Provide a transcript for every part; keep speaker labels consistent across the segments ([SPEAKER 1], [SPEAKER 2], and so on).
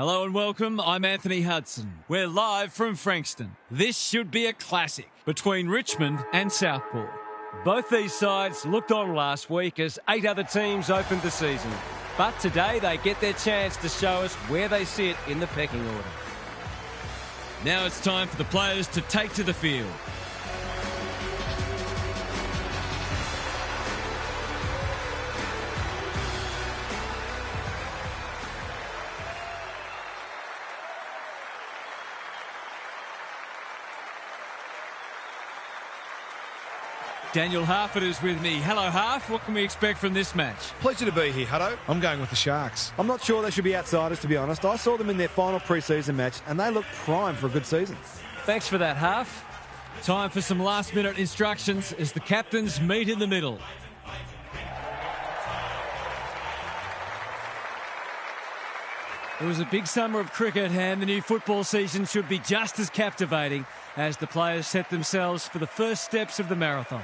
[SPEAKER 1] Hello and welcome, I'm Anthony Hudson. We're live from Frankston. This should be a classic between Richmond and Southport. Both these sides looked on last week as 8 other teams opened the season. But today they get their chance to show us where they sit in the pecking order. Now it's time for the players to take to the field. Daniel Harford is with me. Hello, Harf. What can we expect from this match?
[SPEAKER 2] Pleasure to be here, Hutto. I'm going with the Sharks.
[SPEAKER 3] I'm not sure they should be outsiders, to be honest. I saw them in their final pre-season match, and they look primed for a good season.
[SPEAKER 1] Thanks for that, Harf. Time for some last-minute instructions as the captains meet in the middle. It was a big summer of cricket, and the new football season should be just as captivating as the players set themselves for the first steps of the marathon.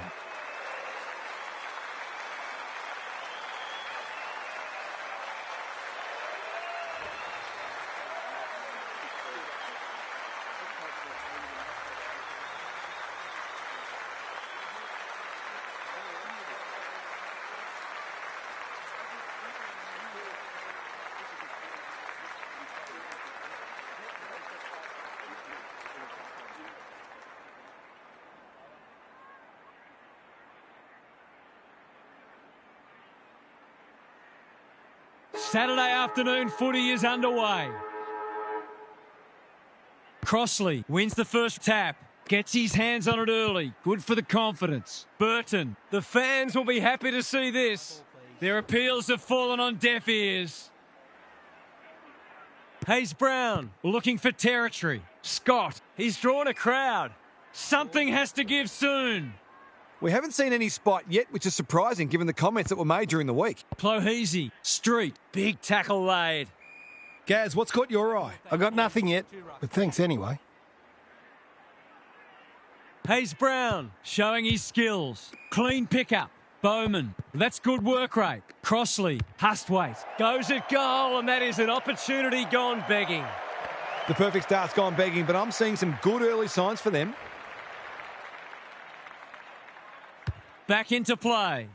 [SPEAKER 1] Saturday afternoon footy is underway. Crossley wins the first tap. Gets his hands on it early. Good for the confidence. Burton. The fans will be happy to see this. Their appeals have fallen on deaf ears. Hayes Brown looking for territory. Scott. He's drawn a crowd. Something has to give soon.
[SPEAKER 3] We haven't seen any spot yet, which is surprising given the comments that were made during the week.
[SPEAKER 1] Clohesy, Street, big tackle laid.
[SPEAKER 2] Gaz, what's caught your eye?
[SPEAKER 4] I got nothing yet, but thanks anyway.
[SPEAKER 1] Hayes Brown showing his skills. Clean pickup. Bowman, that's good work rate. Crossley, Hustwaite, goes at goal, and that is an opportunity gone begging.
[SPEAKER 3] The perfect start's gone begging, but I'm seeing some good early signs for them.
[SPEAKER 1] Back into play.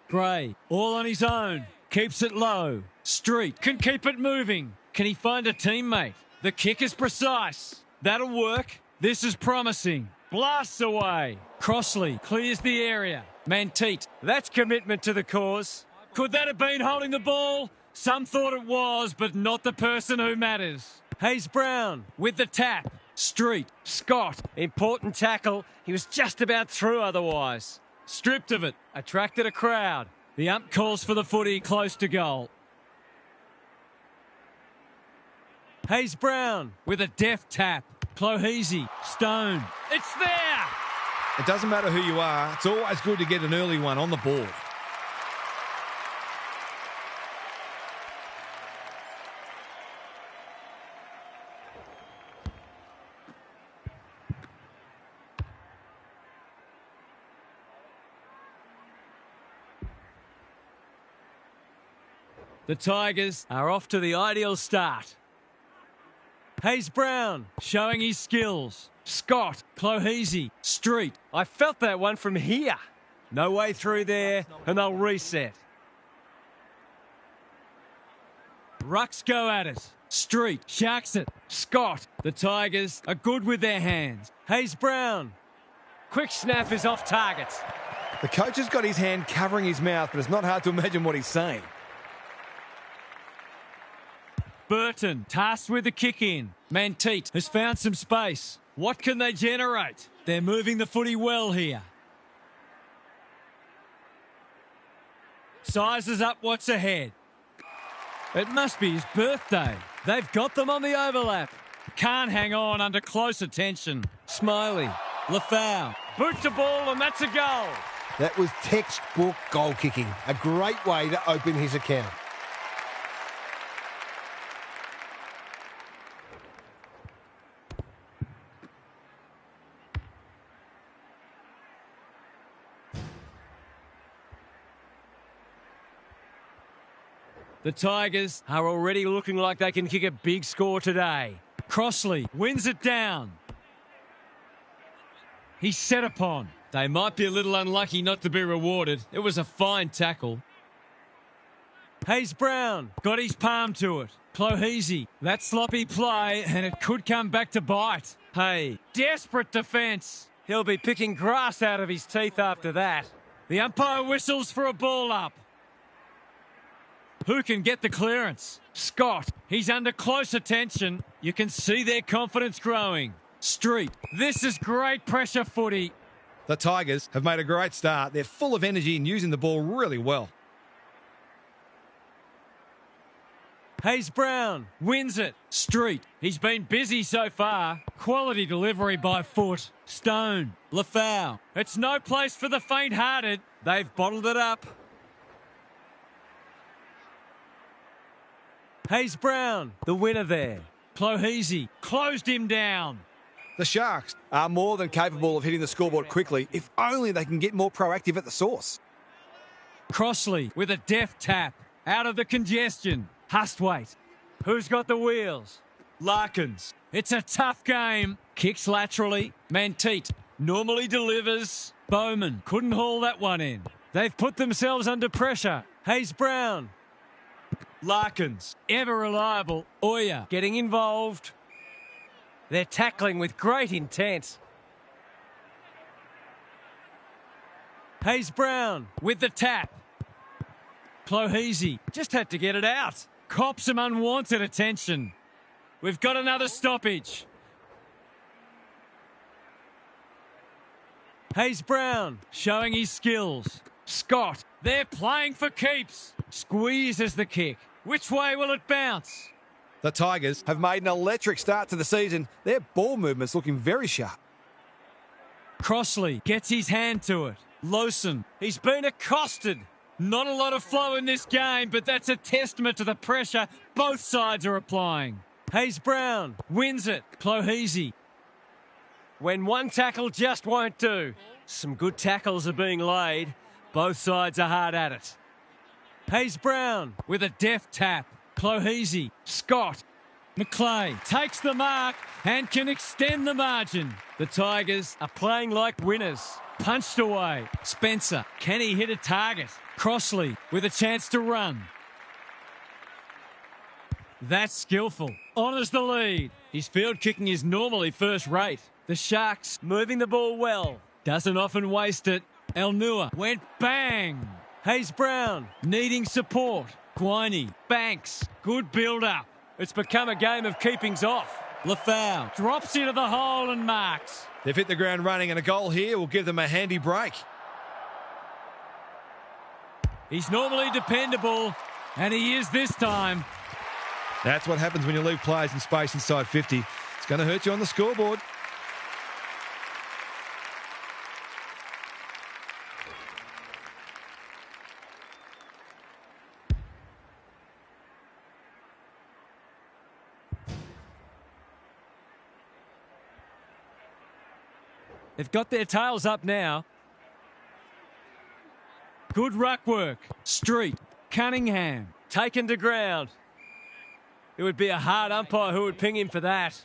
[SPEAKER 1] Gray, all on his own. Keeps it low. Street can keep it moving. Can he find a teammate? The kick is precise. That'll work. This is promising. Blasts away. Crossley clears the area. Manteet, that's commitment to the cause. Could that have been holding the ball? Some thought it was, but not the person who matters. Hayes Brown with the tap. Street, Scott, important tackle. He was just about through otherwise. Stripped of it, attracted a crowd. The ump calls for the footy close to goal. Hayes Brown with a deft tap. Clohesy, Stone. It's there!
[SPEAKER 2] It doesn't matter who you are. It's always good to get an early one on the board.
[SPEAKER 1] The Tigers are off to the ideal start. Hayes Brown showing his skills. Scott, Clohesy, Street. I felt that one from here. No way through there, and they'll reset. Rucks go at it. Street sharks it. Scott. The Tigers are good with their hands. Hayes Brown. Quick snap is off target.
[SPEAKER 3] The coach has got his hand covering his mouth, but it's not hard to imagine what he's saying.
[SPEAKER 1] Burton, tasked with the kick in. Manteet has found some space. What can they generate? They're moving the footy well here. Sizes up what's ahead. It must be his birthday. They've got them on the overlap. Can't hang on under close attention. Smiley, Lafau, boot to ball, and that's a goal.
[SPEAKER 4] That was textbook goal kicking. A great way to open his account.
[SPEAKER 1] The Tigers are already looking like they can kick a big score today. Crossley wins it down. He's set upon. They might be a little unlucky not to be rewarded. It was a fine tackle. Hayes Brown got his palm to it. Clohesy, that sloppy play, and it could come back to bite. Hey, desperate defence. He'll be picking grass out of his teeth after that. The umpire whistles for a ball up. Who can get the clearance? Scott. He's under close attention. You can see their confidence growing. Street. This is great pressure footy.
[SPEAKER 2] The Tigers have made a great start. They're full of energy and using the ball really well.
[SPEAKER 1] Hayes Brown wins it. Street. He's been busy so far. Quality delivery by foot. Stone. Lafau. It's no place for the faint-hearted. They've bottled it up. Hayes Brown, the winner there. Clohesy closed him down.
[SPEAKER 3] The Sharks are more than capable of hitting the scoreboard quickly if only they can get more proactive at the source.
[SPEAKER 1] Crossley with a deft tap. Out of the congestion. Hustwaite. Who's got the wheels? Larkins. It's a tough game. Kicks laterally. Manteet normally delivers. Bowman couldn't haul that one in. They've put themselves under pressure. Hayes Brown. Larkins, ever reliable. Oya getting involved. They're tackling with great intent. Hayes Brown with the tap. Clohesy just had to get it out. Cops some unwanted attention. We've got another stoppage. Hayes Brown showing his skills. Scott, they're playing for keeps. Squeezes the kick. Which way will it bounce?
[SPEAKER 3] The Tigers have made an electric start to the season. Their ball movement's looking very sharp.
[SPEAKER 1] Crossley gets his hand to it. Lawson, he's been accosted. Not a lot of flow in this game, but that's a testament to the pressure both sides are applying. Hayes Brown wins it. Clohesy. When one tackle just won't do. Some good tackles are being laid. Both sides are hard at it. Hayes Brown with a deft tap. Clohesy. Scott. Mcleay takes the mark and can extend the margin. The Tigers are playing like winners. Punched away. Spencer. Can he hit a target? Crossley with a chance to run. That's skillful. Honours the lead. His field kicking is normally first rate. The Sharks moving the ball well. Doesn't often waste it. Elnua went bang. Hayes Brown needing support. Quiney, Banks, good build-up. It's become a game of keepings off. Lafau drops into the hole and marks.
[SPEAKER 2] They've hit the ground running, and a goal here will give them a handy break.
[SPEAKER 1] He's normally dependable, and he is this time.
[SPEAKER 2] That's what happens when you leave players in space inside 50. It's going to hurt you on the scoreboard.
[SPEAKER 1] They've got their tails up now. Good ruck work. Street. Cunningham. Taken to ground. It would be a hard umpire who would ping him for that.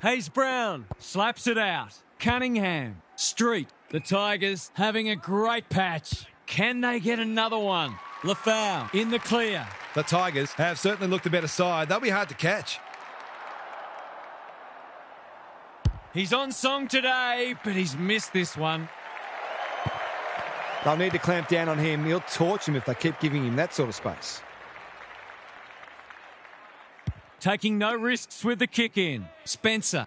[SPEAKER 1] Hayes Brown slaps it out. Cunningham. Street. The Tigers having a great patch. Can they get another one? Lafau in the clear.
[SPEAKER 2] The Tigers have certainly looked the better side. They'll be hard to catch.
[SPEAKER 1] He's on song today, but he's missed this one.
[SPEAKER 3] They'll need to clamp down on him. He'll torch him if they keep giving him that sort of space.
[SPEAKER 1] Taking no risks with the kick in. Spencer.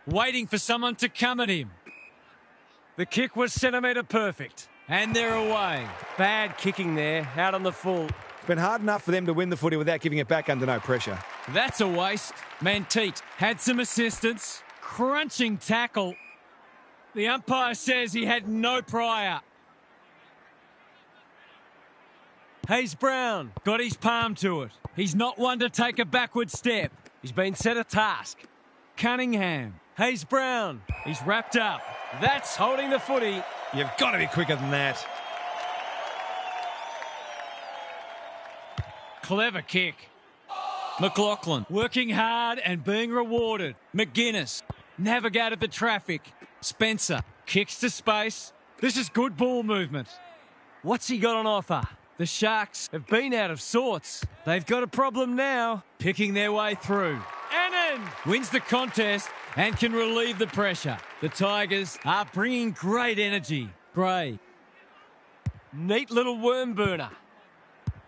[SPEAKER 1] Waiting for someone to come at him. The kick was centimetre perfect. And they're away. Bad kicking there, out on the full.
[SPEAKER 3] It's been hard enough for them to win the footy without giving it back under no pressure.
[SPEAKER 1] That's a waste. Manteet had some assistance. Crunching tackle. The umpire says he had no prior. Hayes Brown got his palm to it. He's not one to take a backward step. He's been set a task. Cunningham Hayes Brown, he's wrapped up. That's holding the footy.
[SPEAKER 2] You've got to be quicker than that.
[SPEAKER 1] Clever kick. McLaughlin working hard and being rewarded. McGuinness navigated the traffic. Spencer kicks to space. This is good ball movement. What's he got on offer? The Sharks have been out of sorts. They've got a problem now, picking their way through. Annan wins the contest and can relieve the pressure. The Tigers are bringing great energy. Gray. Neat little worm burner.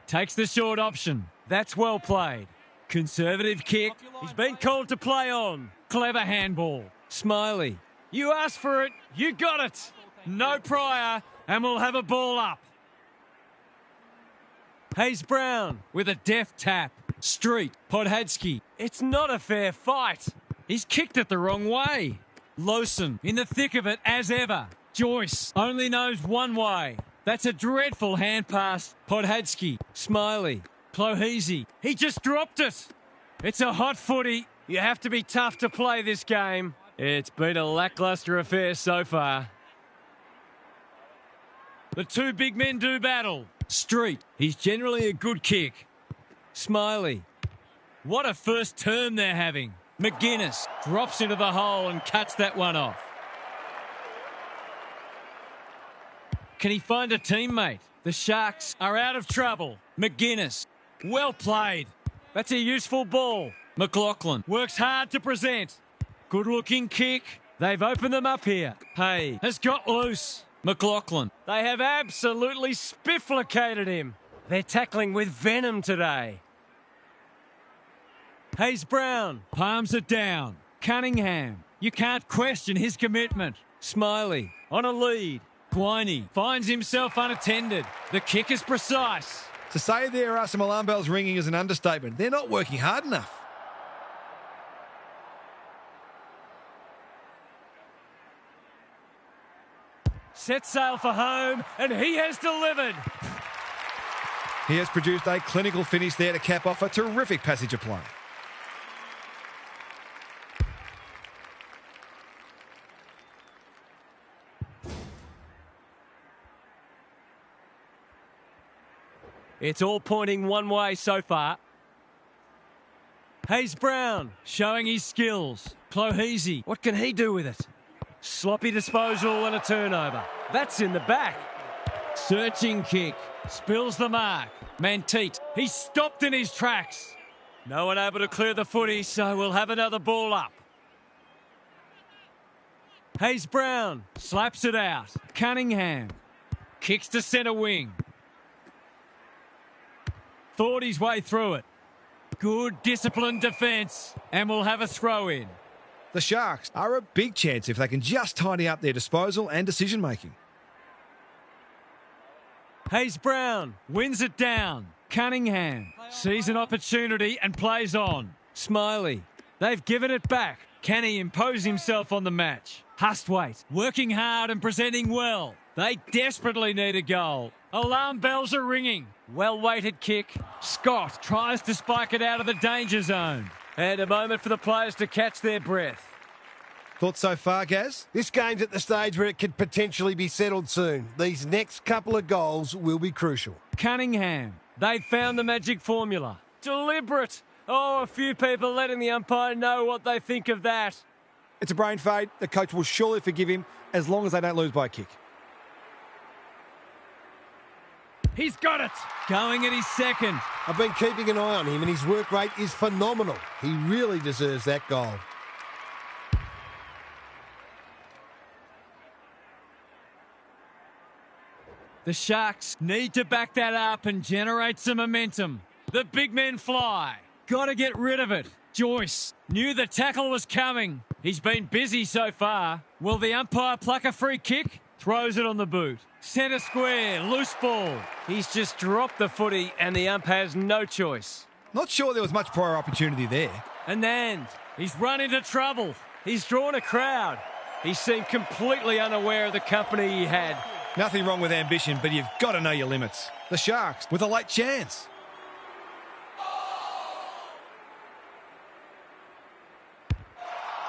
[SPEAKER 1] Takes the short option. That's well played. Conservative kick. He's been called to play on. Clever handball. Smiley. You asked for it. You got it. No prior, and we'll have a ball up. Hayes Brown with a deft tap. Street. Podhadsky. It's not a fair fight. He's kicked it the wrong way. Lawson in the thick of it as ever. Joyce only knows one way. That's a dreadful hand pass. Podhadsky. Smiley. Clohese. He just dropped it. It's a hot footy. You have to be tough to play this game. It's been a lacklustre affair so far. The two big men do battle. Street. He's generally a good kick. Smiley. What a first term they're having. McGuinness drops into the hole and cuts that one off. Can he find a teammate? The Sharks are out of trouble. McGuinness. Well played. That's a useful ball. McLaughlin works hard to present. Good looking kick. They've opened them up here. Hay has got loose. McLaughlin. They have absolutely spifflicated him. They're tackling with venom today. Hayes Brown palms it down. Cunningham. You can't question his commitment. Smiley on a lead. Quiney finds himself unattended. The kick is precise.
[SPEAKER 2] To say there are some alarm bells ringing is an understatement. They're not working hard enough.
[SPEAKER 1] Set sail for home, and he has delivered.
[SPEAKER 2] He has produced a clinical finish there to cap off a terrific passage of play.
[SPEAKER 1] It's all pointing one way so far. Hayes Brown showing his skills. Clohese, what can he do with it? Sloppy disposal and a turnover. That's in the back. Searching kick. Spills the mark. Manteet, he's stopped in his tracks. No one able to clear the footy, so we'll have another ball up. Hayes Brown slaps it out. Cunningham kicks to centre wing. Thought his way through it. Good disciplined defence, and we'll have a throw in.
[SPEAKER 2] The Sharks are a big chance if they can just tidy up their disposal and decision making.
[SPEAKER 1] Hayes Brown wins it down. Cunningham sees an opportunity and plays on. Smiley, they've given it back. Can he impose himself on the match? Hustwaite working hard and presenting well. They desperately need a goal. Alarm bells are ringing. Well-weighted kick. Scott tries to spike it out of the danger zone. And a moment for the players to catch their breath.
[SPEAKER 2] Thoughts so far, Gaz?
[SPEAKER 4] This game's at the stage where it could potentially be settled soon. These next couple of goals will be crucial.
[SPEAKER 1] Cunningham, they've found the magic formula. Deliberate. Oh, a few people letting the umpire know what they think of that.
[SPEAKER 3] It's a brain fade. The coach will surely forgive him as long as they don't lose by a kick.
[SPEAKER 1] He's got it. Going at his second.
[SPEAKER 4] I've been keeping an eye on him and his work rate is phenomenal. He really deserves that goal.
[SPEAKER 1] The Sharks need to back that up and generate some momentum. The big men fly. Got to get rid of it. Joyce knew the tackle was coming. He's been busy so far. Will the umpire pluck a free kick? Throws it on the boot. Centre square, loose ball. He's just dropped the footy and the ump has no choice.
[SPEAKER 2] Not sure there was much prior opportunity there.
[SPEAKER 1] And then he's run into trouble. He's drawn a crowd. He seemed completely unaware of the company he had.
[SPEAKER 2] Nothing wrong with ambition, but you've got to know your limits. The Sharks with a late chance.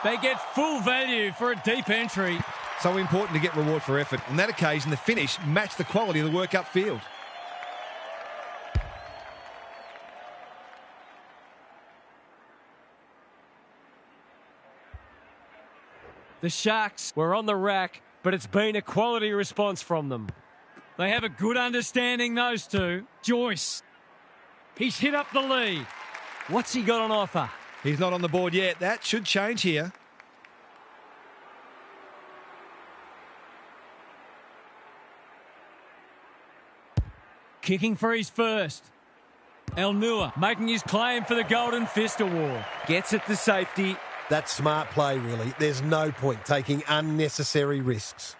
[SPEAKER 1] They get full value for a deep entry.
[SPEAKER 2] So important to get reward for effort. On that occasion, the finish matched the quality of the work upfield.
[SPEAKER 5] The Sharks were on the rack, but it's been a quality response from them.
[SPEAKER 1] They have a good understanding, those two. Joyce. He's hit up the lead.
[SPEAKER 5] What's he got on offer?
[SPEAKER 2] He's not on the board yet. That should change here.
[SPEAKER 1] Kicking for his first. El Nua making his claim for the Golden Fist Award.
[SPEAKER 5] Gets it to safety.
[SPEAKER 4] That's smart play, really. There's no point taking unnecessary risks.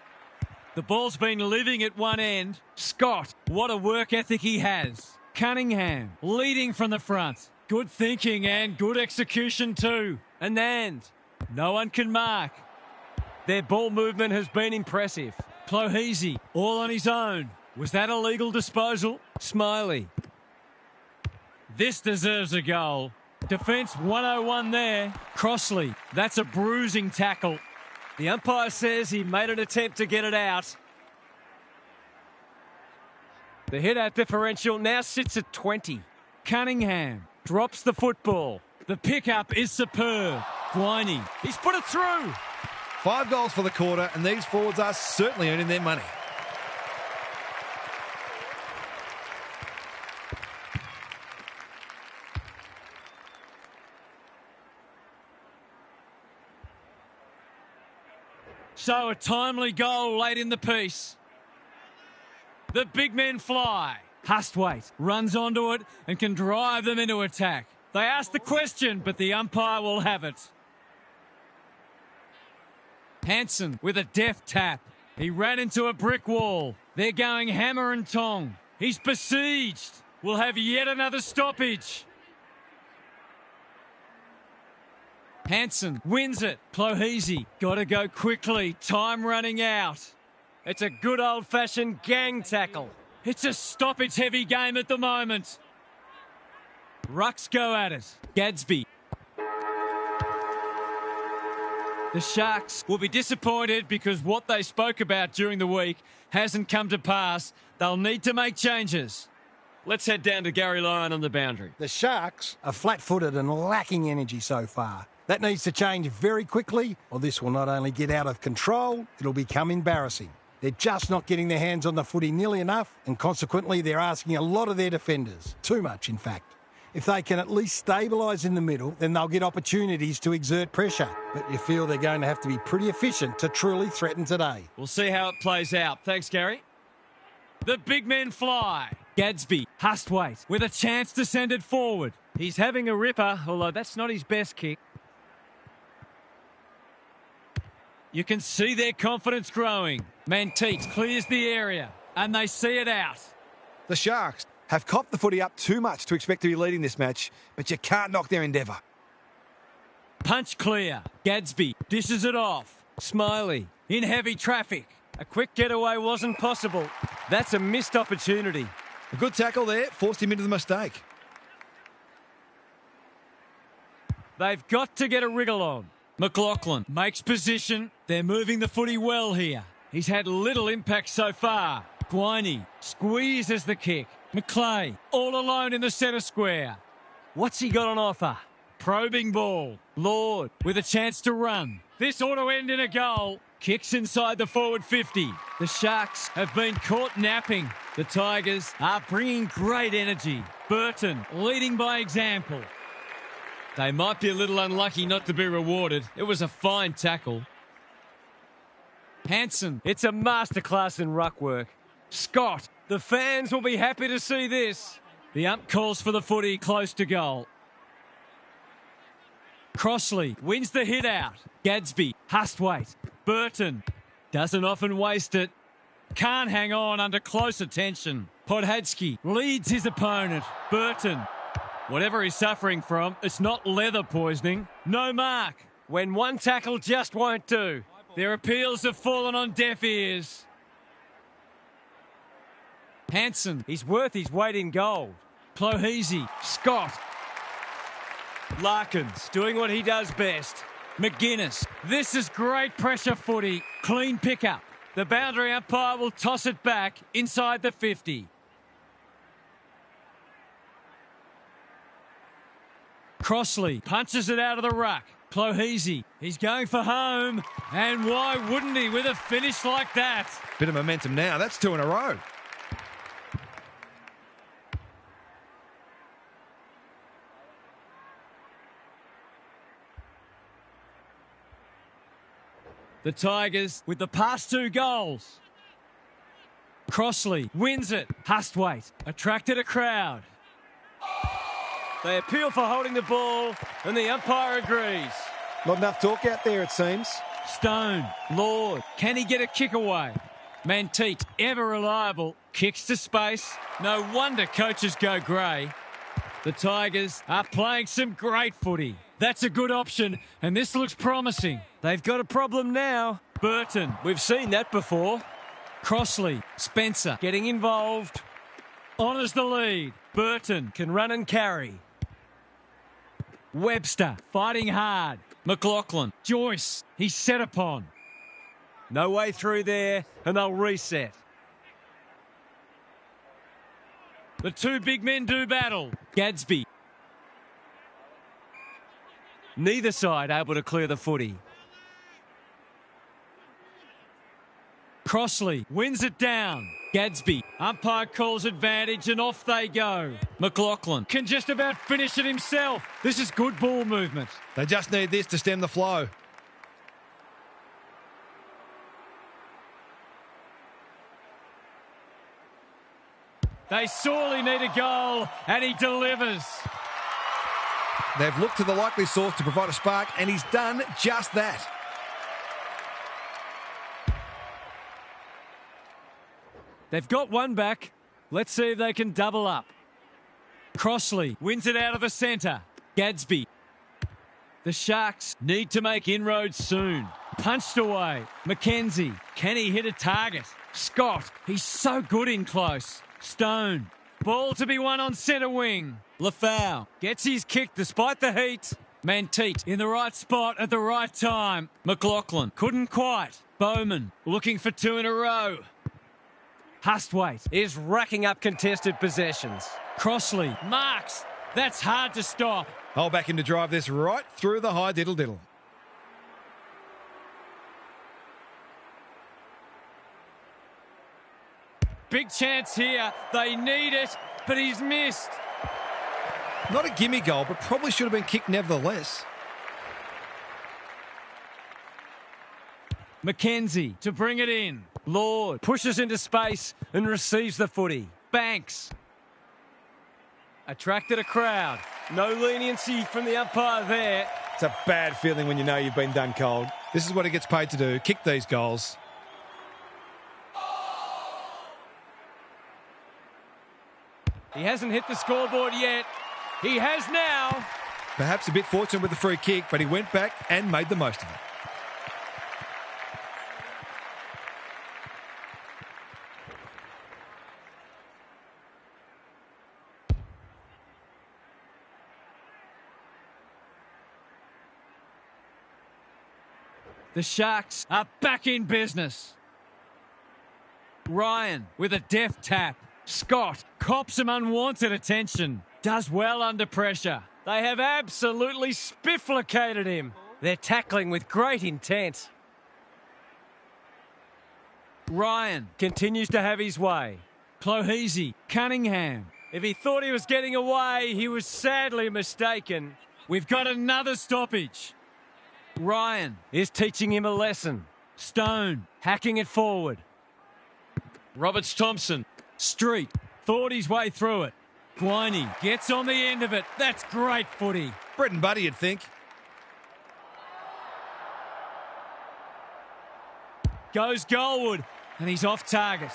[SPEAKER 1] The ball's been living at one end. Scott, what a work ethic he has. Cunningham leading from the front. Good thinking and good execution too.
[SPEAKER 5] And
[SPEAKER 1] no one can mark.
[SPEAKER 5] their ball movement has been impressive.
[SPEAKER 1] Clohese all on his own. Was that a legal disposal?
[SPEAKER 5] Smiley.
[SPEAKER 1] This deserves a goal. Defence 101 there. Crossley, that's a bruising tackle.
[SPEAKER 5] The umpire says he made an attempt to get it out. The hit-out differential now sits at 20.
[SPEAKER 1] Cunningham drops the football. The pickup is superb. Guiney, he's put it through.
[SPEAKER 2] 5 goals for the quarter, and these forwards are certainly earning their money.
[SPEAKER 1] So a timely goal late in the piece. The big men fly. Hustwaite runs onto it and can drive them into attack. They ask the question, but the umpire will have it. Hansen with a deft tap. He ran into a brick wall. They're going hammer and tong. He's besieged. We'll have yet another stoppage. Hansen wins it. Clohese got to go quickly. Time running out.
[SPEAKER 5] It's a good old-fashioned gang tackle.
[SPEAKER 1] It's a stoppage-heavy game at the moment. Rucks go at it. Gadsby. The Sharks will be disappointed because what they spoke about during the week hasn't come to pass. They'll need to make changes.
[SPEAKER 5] Let's head down to Gary Lyon on the boundary.
[SPEAKER 4] The Sharks are flat-footed and lacking energy so far. That needs to change very quickly, or this will not only get out of control, it'll become embarrassing. They're just not getting their hands on the footy nearly enough, and consequently they're asking a lot of their defenders. Too much, in fact. If they can at least stabilise in the middle, then they'll get opportunities to exert pressure. But you feel they're going to have to be pretty efficient to truly threaten today.
[SPEAKER 1] We'll see how it plays out. Thanks, Gary. The big men fly. Gadsby, Hustwaite, with a chance to send it forward.
[SPEAKER 5] He's having a ripper, although that's not his best kick.
[SPEAKER 1] You can see their confidence growing. Manteet clears the area, and they see it out.
[SPEAKER 3] The Sharks have copped the footy up too much to expect to be leading this match, but you can't knock their endeavour.
[SPEAKER 1] Punch clear. Gadsby dishes it off.
[SPEAKER 5] Smiley
[SPEAKER 1] in heavy traffic.
[SPEAKER 5] A quick getaway wasn't possible. That's a missed opportunity.
[SPEAKER 2] A good tackle there, forced him into the mistake.
[SPEAKER 1] They've got to get a wriggle on. McLaughlin makes position. They're moving the footy well here. He's had little impact so far. Guiney squeezes the kick. Mcleay all alone in the centre square.
[SPEAKER 5] What's he got on offer?
[SPEAKER 1] Probing ball. Lord with a chance to run. This ought to end in a goal. Kicks inside the forward 50. The Sharks have been caught napping. The Tigers are bringing great energy. Burton leading by example. They might be a little unlucky not to be rewarded. It was a fine tackle. Hansen.
[SPEAKER 5] It's a masterclass in ruck work.
[SPEAKER 1] Scott.
[SPEAKER 5] The fans will be happy to see this.
[SPEAKER 1] The ump calls for the footy close to goal. Crossley wins the hit out. Gadsby. Hustwaite. Burton. Doesn't often waste it. Can't hang on under close attention. Podhadsky leads his opponent. Burton. Whatever he's suffering from, it's not leather poisoning. No mark.
[SPEAKER 5] When one tackle just won't do.
[SPEAKER 1] Their appeals have fallen on deaf ears. Hansen.
[SPEAKER 5] He's worth his weight in gold.
[SPEAKER 1] Clohese. Scott.
[SPEAKER 5] Larkins doing what he does best.
[SPEAKER 1] McGuinness. This is great pressure footy. Clean pickup. The boundary umpire will toss it back inside the 50. Crossley punches it out of the ruck. Clohesy, he's going for home. And why wouldn't he with a finish like that?
[SPEAKER 2] Bit of momentum now. That's 2 in a row.
[SPEAKER 1] The Tigers with the past 2 goals. Crossley wins it. Hustwaite attracted a crowd.
[SPEAKER 5] They appeal for holding the ball, and the umpire agrees.
[SPEAKER 3] Not enough talk out there, it seems.
[SPEAKER 1] Stone, Lord, can he get a kick away? Manteet, ever reliable, kicks to space. No wonder coaches go grey. The Tigers are playing some great footy. That's a good option, and this looks promising.
[SPEAKER 5] They've got a problem now.
[SPEAKER 1] Burton,
[SPEAKER 5] We've seen that before.
[SPEAKER 1] Crossley, Spencer,
[SPEAKER 5] Getting involved.
[SPEAKER 1] honours the lead. Burton,
[SPEAKER 5] Can run and carry.
[SPEAKER 1] Webster, fighting hard. McLaughlin, Joyce, he's set upon.
[SPEAKER 5] No way through there, and they'll reset.
[SPEAKER 1] The 2 big men do battle. Gadsby.
[SPEAKER 5] Neither side able to clear the footy.
[SPEAKER 1] Crossley wins it down. Gadsby, umpire calls advantage and off they go. McLaughlin can just about finish it himself. This is good ball movement.
[SPEAKER 2] They just need this to stem the flow.
[SPEAKER 1] They sorely need a goal and he delivers.
[SPEAKER 2] They've looked to the likely source to provide a spark, and he's done just that.
[SPEAKER 1] They've got one back. Let's see if they can double up. Crossley wins it out of the centre. Gadsby. The Sharks need to make inroads soon. Punched away. Mackenzie. Can he hit a target? Scott. He's so good in close. Stone. Ball to be won on centre wing. Lafau gets his kick despite the heat. Manteet in the right spot at the right time. McLaughlin couldn't quite. Bowman looking for 2 in a row. Hustwaite
[SPEAKER 5] Is racking up contested possessions.
[SPEAKER 1] Crossley marks. That's hard to stop.
[SPEAKER 2] I'll back him to drive this right through the high diddle-diddle.
[SPEAKER 1] Big chance here. They need it, but he's missed.
[SPEAKER 2] Not a gimme goal, but probably should have been kicked nevertheless.
[SPEAKER 1] Mackenzie to bring it in.
[SPEAKER 5] Lord pushes into space and receives the footy.
[SPEAKER 1] Banks.
[SPEAKER 5] Attracted a crowd. No leniency from the umpire there.
[SPEAKER 3] It's a bad feeling when you know you've been done cold.
[SPEAKER 2] This is what he gets paid to do, kick these goals.
[SPEAKER 5] He hasn't hit the scoreboard yet. He has now.
[SPEAKER 2] Perhaps a bit fortunate with the free kick, but he went back and made the most of it.
[SPEAKER 1] The Sharks are back in business. Ryan with a deft tap. Scott cops some unwanted attention. Does well under pressure.
[SPEAKER 5] They have absolutely spifflicated him. They're tackling with great intent.
[SPEAKER 1] Ryan
[SPEAKER 5] Continues to have his way.
[SPEAKER 1] Clohesy, Cunningham.
[SPEAKER 5] If he thought he was getting away, he was sadly mistaken.
[SPEAKER 1] We've got another stoppage. Ryan
[SPEAKER 5] Is teaching him a lesson.
[SPEAKER 1] Stone
[SPEAKER 5] Hacking it forward.
[SPEAKER 1] Roberts Thompson. Street thought his way through it. Guiney gets on the end of it. That's great footy.
[SPEAKER 2] Bread and butter, you'd think.
[SPEAKER 1] Goes goalward and he's off target.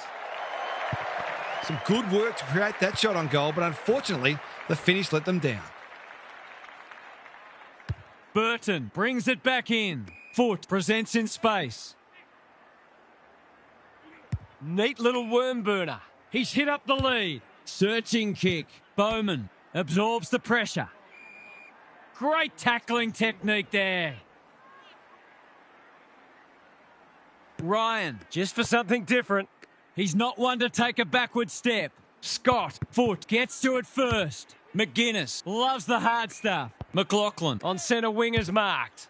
[SPEAKER 2] Some good work to create that shot on goal, but unfortunately, the finish let them down.
[SPEAKER 1] Burton brings it back in. Foot presents in space.
[SPEAKER 5] Neat little worm burner.
[SPEAKER 1] He's hit up the lead. Searching kick. Bowman absorbs the pressure. Great tackling technique there. Ryan,
[SPEAKER 5] Just for something different.
[SPEAKER 1] he's not one to take a backward step. Scott, foot, gets to it first. McGuinness, loves the hard stuff. McLaughlin,
[SPEAKER 5] On centre wing is marked.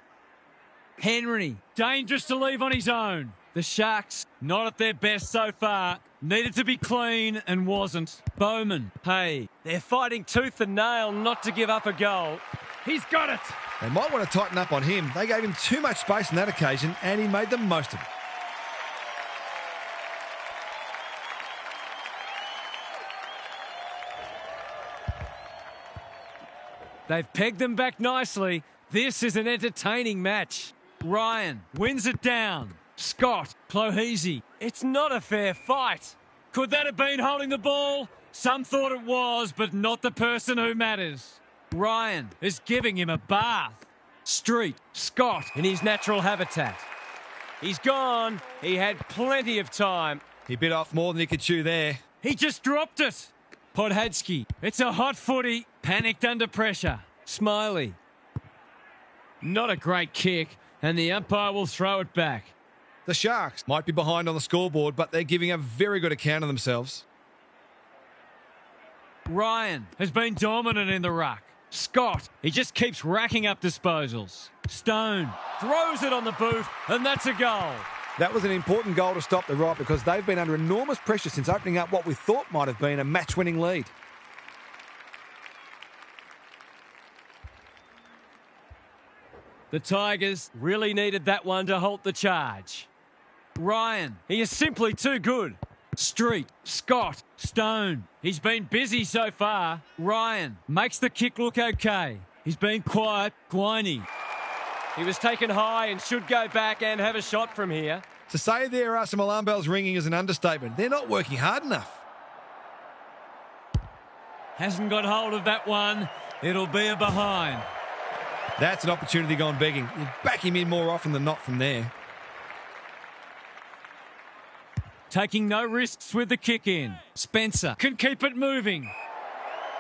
[SPEAKER 1] Henry, dangerous to leave on his own. The Sharks, not at their best so far. Needed to be clean and wasn't. Bowman, hey,
[SPEAKER 5] They're fighting tooth and nail not to give up a goal. He's got it.
[SPEAKER 2] They might want to tighten up on him. They gave him too much space on that occasion, and he made the most of it.
[SPEAKER 5] They've pegged them back nicely. This is an entertaining match.
[SPEAKER 1] Ryan wins it down. Scott, Clohese.
[SPEAKER 5] It's not a fair fight.
[SPEAKER 1] Could that have been holding the ball? Some thought it was, but not the person who matters. Ryan is giving him a bath. Street, Scott.
[SPEAKER 5] In his natural habitat. He's gone. He had plenty of time.
[SPEAKER 2] He bit off more than he could chew there.
[SPEAKER 1] He just dropped it. Podhadsky, it's a hot footy. Panicked under pressure. Smiley. Not a great kick, and the umpire will throw it back.
[SPEAKER 2] The Sharks might be behind on the scoreboard, but they're giving a very good account of themselves.
[SPEAKER 1] Ryan has been dominant in the ruck. Scott, he just keeps racking up disposals. Stone throws it on the boot, and that's a goal.
[SPEAKER 3] That was an important goal to stop the right because they've been under enormous pressure since opening up what we thought might have been a match-winning lead.
[SPEAKER 1] The Tigers,
[SPEAKER 5] Really needed that one to halt the charge.
[SPEAKER 1] Ryan,
[SPEAKER 5] He is simply too good.
[SPEAKER 1] Street, Scott, Stone. He's been busy so far. Ryan makes the kick look okay. He's been quiet. Guiney.
[SPEAKER 5] He was taken high and should go back and have a shot from here.
[SPEAKER 2] To say there are some alarm bells ringing is an understatement. They're not working hard enough.
[SPEAKER 1] Hasn't got hold of that one. It'll be a behind.
[SPEAKER 2] That's an opportunity gone begging. You back him in more often than not from there.
[SPEAKER 1] Taking no risks with the kick in. Spencer can keep it moving.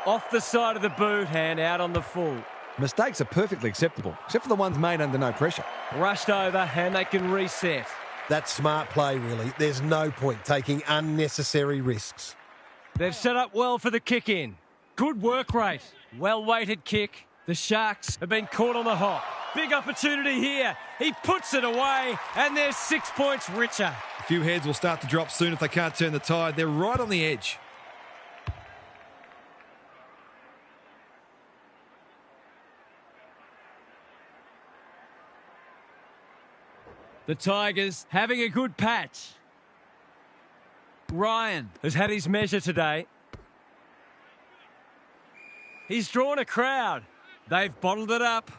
[SPEAKER 5] Off the side of the boot and out on the full.
[SPEAKER 3] Mistakes are perfectly acceptable, except for the ones made under no pressure.
[SPEAKER 5] Rushed over and they can reset.
[SPEAKER 4] That's smart play, really. There's no point taking unnecessary risks.
[SPEAKER 5] They've set up well for the kick in.
[SPEAKER 1] Good work rate.
[SPEAKER 5] Well-weighted kick.
[SPEAKER 1] The Sharks
[SPEAKER 5] Have been caught on the hop. Big opportunity here. He puts it away and they're 6 points richer.
[SPEAKER 2] A few heads will start to drop soon if they can't turn the tide. They're right on the edge.
[SPEAKER 1] The Tigers having a good patch. Ryan
[SPEAKER 5] Has had his measure today. He's drawn a crowd.
[SPEAKER 1] They've bottled it up.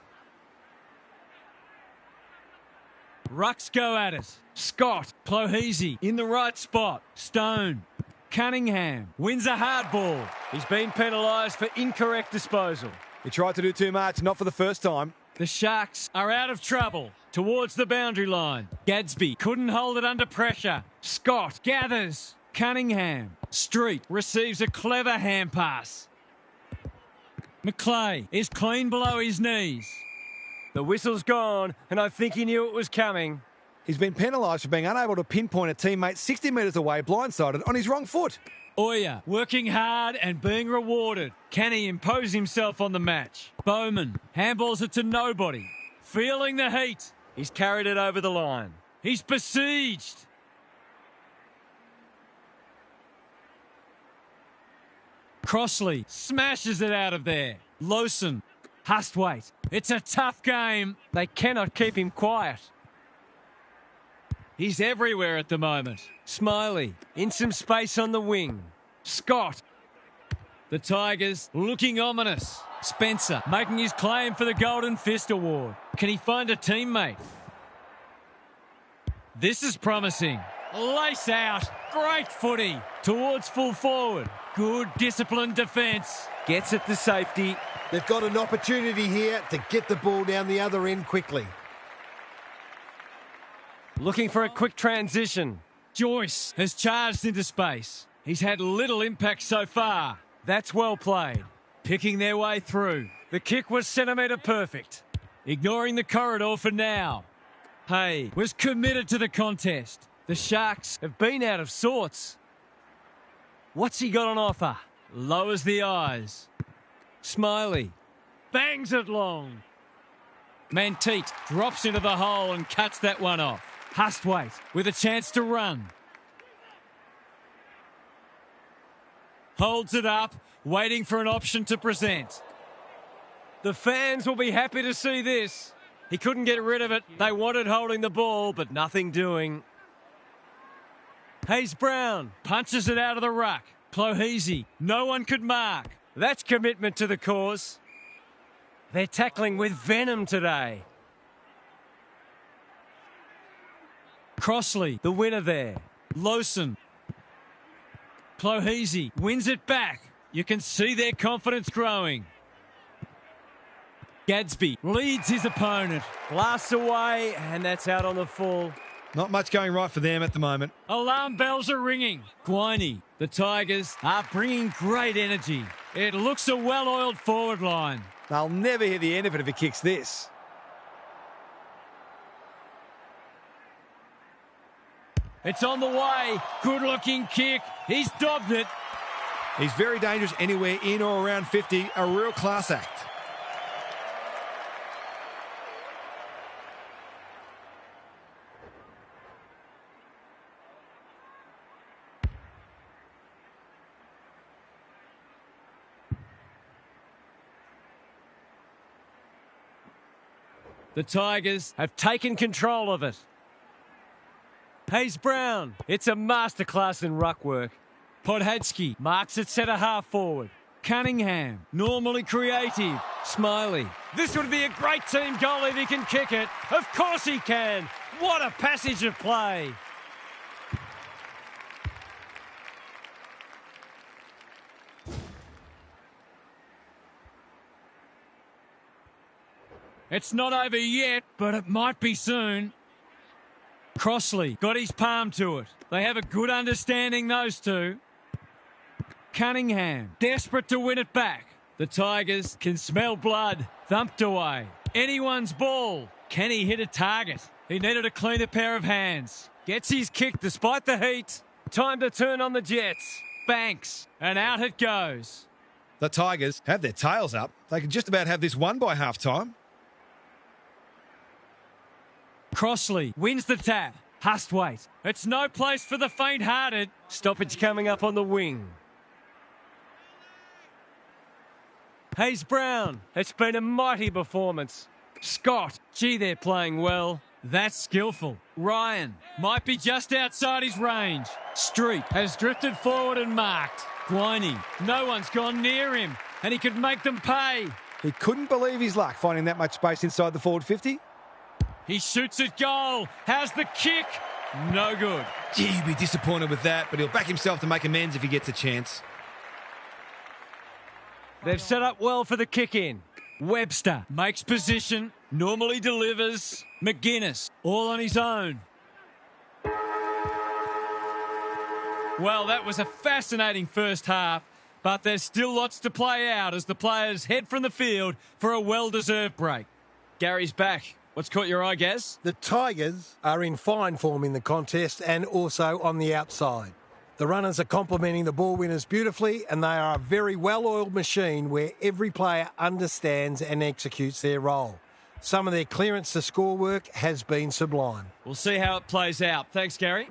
[SPEAKER 1] Rucks go at it. Scott, Clohese in the right spot. Stone, Cunningham wins a hard ball.
[SPEAKER 5] He's been penalised for incorrect disposal.
[SPEAKER 3] He tried to do too much, not for the first time.
[SPEAKER 1] The Sharks are out of trouble towards the boundary line. Gadsby couldn't hold it under pressure. Scott gathers. Cunningham. Street receives a clever hand pass. Mcleay is clean below his knees.
[SPEAKER 5] The whistle's gone, and I think he knew it was coming.
[SPEAKER 3] He's been penalised for being unable to pinpoint a teammate 60 metres away blindsided on his wrong foot.
[SPEAKER 1] Oya working hard and being rewarded. Can he impose himself on the match? Bowman handballs it to nobody. Feeling the heat.
[SPEAKER 5] He's carried it over the line.
[SPEAKER 1] He's besieged. Crossley smashes it out of there. Lawson, Hustwaite. It's a tough game.
[SPEAKER 5] They cannot keep him quiet.
[SPEAKER 1] He's everywhere at the moment. Smiley
[SPEAKER 5] In some space on the wing.
[SPEAKER 1] Scott. The Tigers looking ominous. Spencer making his claim for the Golden Fist Award. Can he find a teammate? This is promising. Lace out. Great footy. Towards full forward. Good disciplined defence.
[SPEAKER 5] Gets it to safety.
[SPEAKER 4] They've got an opportunity here to get the ball down the other end quickly.
[SPEAKER 5] Looking for a quick transition.
[SPEAKER 1] Joyce has charged into space. He's had little impact so far.
[SPEAKER 5] That's well played.
[SPEAKER 1] Picking their way through.
[SPEAKER 5] The kick was centimetre perfect.
[SPEAKER 1] Ignoring the corridor for now. Hay was committed to the contest. The Sharks
[SPEAKER 5] Have been out of sorts. What's he got on offer?
[SPEAKER 1] lowers the eyes.
[SPEAKER 5] Smiley.
[SPEAKER 1] Bangs it long. Manteet drops into the hole and cuts that one off. Hustwaite with a chance to run. Holds it up, waiting for an option to present.
[SPEAKER 5] The fans will be happy to see this. He couldn't get rid of it. They wanted holding the ball, but nothing doing.
[SPEAKER 1] Hayes Brown punches it out of the ruck. Clohesy, no one could mark.
[SPEAKER 5] That's commitment to the cause. They're tackling with venom today.
[SPEAKER 1] Crossley,
[SPEAKER 5] The winner there.
[SPEAKER 1] Lawson. Clohesy wins it back. You can see their confidence growing. Gadsby leads his opponent.
[SPEAKER 5] Blasts away, and that's out on the full.
[SPEAKER 2] Not much going right for them at the moment.
[SPEAKER 1] Alarm bells are ringing. Guiney, the Tigers are bringing great energy. It looks a well-oiled forward line.
[SPEAKER 3] They'll never hear the end of it if he kicks this.
[SPEAKER 1] It's on the way. Good-looking kick. He's dobbed it.
[SPEAKER 2] He's very dangerous anywhere in or around 50. A real class act.
[SPEAKER 1] The Tigers have taken control of it.
[SPEAKER 5] Hayes Brown. It's a masterclass in ruck work.
[SPEAKER 1] Podhadsky
[SPEAKER 5] Marks it centre half forward.
[SPEAKER 1] Cunningham, normally creative.
[SPEAKER 5] Smiley. This would be a great team goal if he can kick it. Of course he can. What a passage of play.
[SPEAKER 1] It's not over yet, but it might be soon. Crossley got his palm to it. They have a good understanding, those two. Cunningham, desperate to win it back. The Tigers can smell blood. Thumped away. Anyone's ball. Can he hit a target? He needed a cleaner pair of hands. Gets his kick despite the heat.
[SPEAKER 5] Time to turn on the Jets.
[SPEAKER 1] Banks, and out it goes.
[SPEAKER 2] The Tigers have their tails up. They could just about have this won by half-time.
[SPEAKER 1] Crossley wins the tap. Hustwaite. It's no place for the faint-hearted.
[SPEAKER 5] Stoppage coming up on the wing.
[SPEAKER 1] Hayes Brown.
[SPEAKER 5] It's been a mighty performance.
[SPEAKER 1] Scott. Gee, they're playing well. That's skillful. Ryan might be just outside his range. Street has drifted forward and marked. Guiney. No one's gone near him, and he could make them pay.
[SPEAKER 3] He couldn't believe his luck finding that much space inside the forward 50.
[SPEAKER 1] He shoots at goal. How's the kick? No good.
[SPEAKER 2] Gee, he'll be disappointed with that, but he'll back himself to make amends if he gets a chance.
[SPEAKER 5] They've set up well for the kick-in.
[SPEAKER 1] Webster makes position, normally delivers. McGuinness, all on his own. Well, that was a fascinating first half, but there's still lots to play out as the players head from the field for a well-deserved break. Gary's back. What's caught your eye, Gaz?
[SPEAKER 4] The Tigers are in fine form in the contest and also on the outside. The runners are complementing the ball winners beautifully, and they are a very well-oiled machine where every player understands and executes their role. Some of their clearance to score work has been sublime.
[SPEAKER 1] We'll see how it plays out. Thanks, Gary.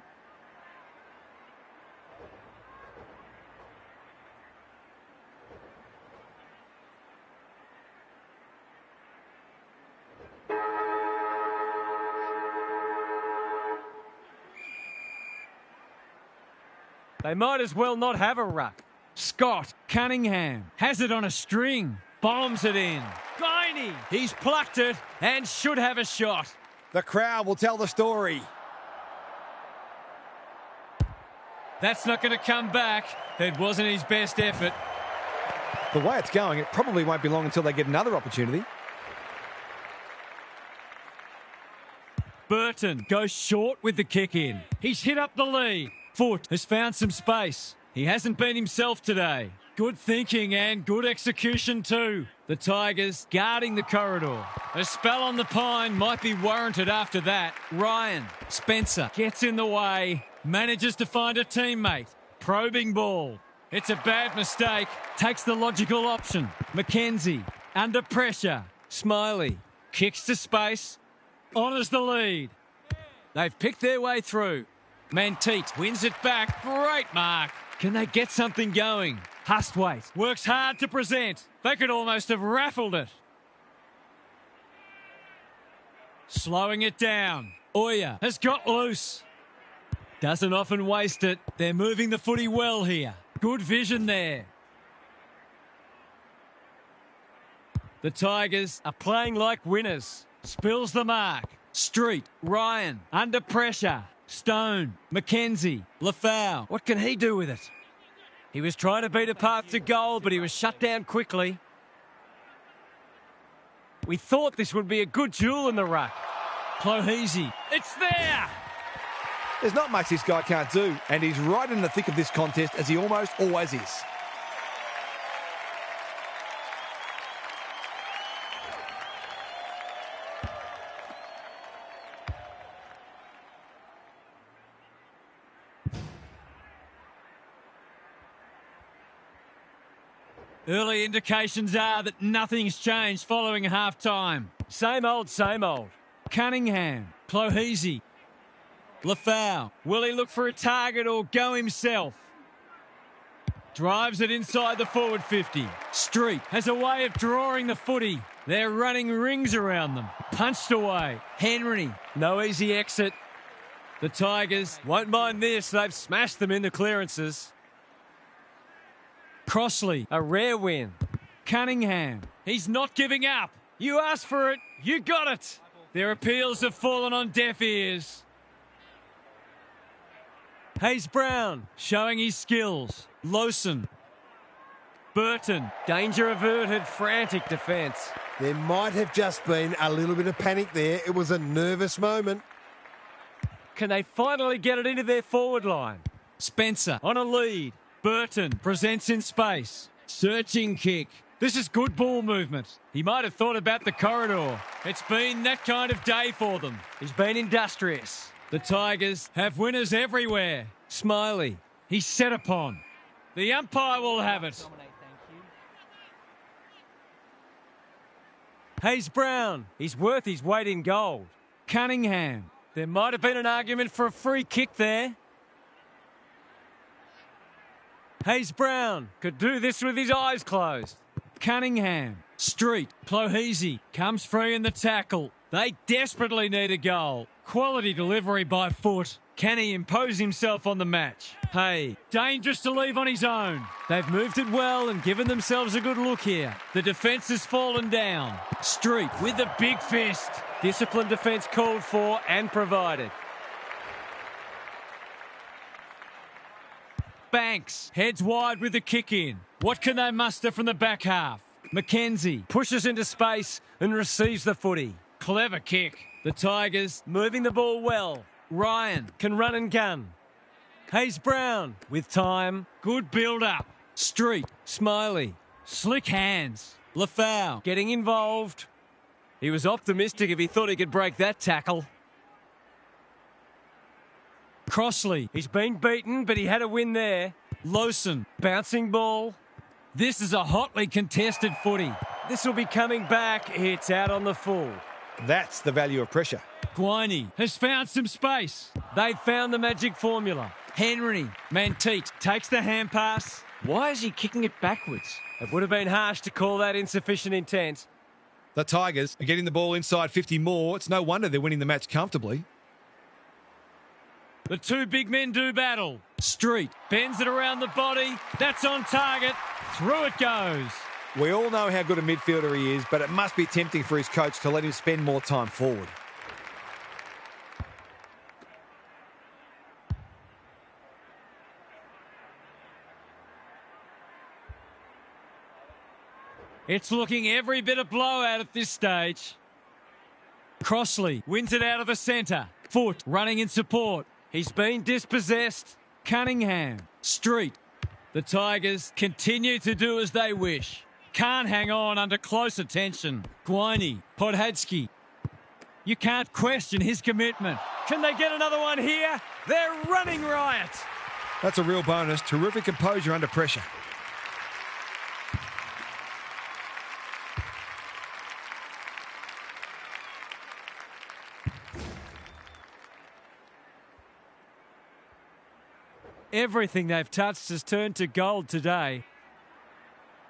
[SPEAKER 5] They might as well not have a ruck.
[SPEAKER 1] Scott Cunningham has it on a string. Bombs it in. Guiney, he's plucked it and should have a shot.
[SPEAKER 3] The crowd will tell the story.
[SPEAKER 1] That's not going to come back. It wasn't his best effort.
[SPEAKER 3] The way it's going, it probably won't be long until they get another opportunity.
[SPEAKER 1] Burton goes short with the kick in. He's hit up the lead. Foot has found some space. He hasn't been himself today. Good thinking and good execution too. The Tigers guarding the corridor. A spell on the pine might be warranted after that. Ryan Spencer gets in the way, manages to find a teammate. Probing ball. It's a bad mistake. Takes the logical option. Mackenzie under pressure. Smiley kicks to space. Honours the lead. They've picked their way through. Manteet wins it back. Great mark. Can they get something going? Hustwaite works hard to present. They could almost have raffled it. Slowing it down. Oya has got loose. Doesn't often waste it. They're moving the footy well here. Good vision there. The Tigers are playing like winners. Spills the mark. Street. Ryan under pressure. Stone. Mackenzie. Lafau. What can he do with it? He was trying to beat a path to goal, but he was shut down quickly. We thought this would be a good duel in the ruck. Clohesy. It's there!
[SPEAKER 3] There's not much this guy can't do, and he's right in the thick of this contest, as he almost always is.
[SPEAKER 1] Early indications are that nothing's changed following half-time.
[SPEAKER 5] Same old, same old.
[SPEAKER 1] Cunningham. Clohesy. Lafau. Will he look for a target or go himself? Drives it inside the forward 50. Street has a way of drawing the footy. They're running rings around them. Punched away. Henry.
[SPEAKER 5] No easy exit.
[SPEAKER 1] The Tigers
[SPEAKER 5] Won't mind this. They've smashed them in the clearances.
[SPEAKER 1] Crossley.
[SPEAKER 5] A rare win.
[SPEAKER 1] Cunningham. He's not giving up. You asked for it. You got it. Their appeals have fallen on deaf ears. Hayes Brown showing his skills. Lawson. Burton.
[SPEAKER 5] Danger averted. Frantic defence.
[SPEAKER 4] There might have just been a little bit of panic there. It was a nervous moment.
[SPEAKER 5] Can they finally get it into their forward line?
[SPEAKER 1] Spencer on a lead. Burton presents in space. Searching kick. This is good ball movement. He might have thought about the corridor. It's been that kind of day for them.
[SPEAKER 5] He's been industrious.
[SPEAKER 1] The Tigers have winners everywhere. Smiley. He's set upon. The umpire will have it.
[SPEAKER 5] Hayes Brown. He's worth his weight in gold.
[SPEAKER 1] Cunningham.
[SPEAKER 5] There might have been an argument for a free kick there. Hayes Brown could do this with his eyes closed.
[SPEAKER 1] Cunningham. Street. Clohesy comes free in the tackle. They desperately need a goal. Quality delivery by foot. Can he impose himself on the match? Hey, dangerous to leave on his own. They've moved it well and given themselves a good look here. The defence has fallen down. Street with the big fist.
[SPEAKER 5] Disciplined defence called for and provided.
[SPEAKER 1] Banks heads wide with the kick in. What can they muster from the back half? Mackenzie
[SPEAKER 5] Pushes into space and receives the footy.
[SPEAKER 1] Clever kick. The Tigers
[SPEAKER 5] Moving the ball well.
[SPEAKER 1] Ryan
[SPEAKER 5] Can run and gun. Hayes Brown with time.
[SPEAKER 1] good build up. Street Smiley slick hands. Lafau
[SPEAKER 5] Getting involved. He was optimistic if he thought he could break that tackle.
[SPEAKER 1] Crossley.
[SPEAKER 5] He's been beaten, but he had a win there.
[SPEAKER 1] Lawson.
[SPEAKER 5] Bouncing ball.
[SPEAKER 1] This is a hotly contested footy.
[SPEAKER 5] This will be coming back. It's out on the full.
[SPEAKER 3] That's the value of pressure.
[SPEAKER 1] Guiney has found some space.
[SPEAKER 5] They've found the magic formula.
[SPEAKER 1] Henry. Manteet takes the hand pass.
[SPEAKER 5] Why is he kicking it backwards? It would have been harsh to call that insufficient intent.
[SPEAKER 2] The Tigers are getting the ball inside 50 more. It's no wonder they're winning the match comfortably.
[SPEAKER 1] The two big men do battle. Street bends it around the body. That's on target. Through it goes.
[SPEAKER 3] We all know how good a midfielder he is, but it must be tempting for his coach to let him spend more time forward.
[SPEAKER 1] It's looking every bit a blowout at this stage. Crossley wins it out of the centre. Foot running in support.
[SPEAKER 5] He's been dispossessed.
[SPEAKER 1] Cunningham. Street. The Tigers continue to do as they wish. Can't hang on under close attention. Gwyney, Podhadsky. You can't question his commitment.
[SPEAKER 5] Can they get another one here? They're running riot.
[SPEAKER 2] That's a real bonus. Terrific composure under pressure.
[SPEAKER 5] Everything they've touched has turned to gold today.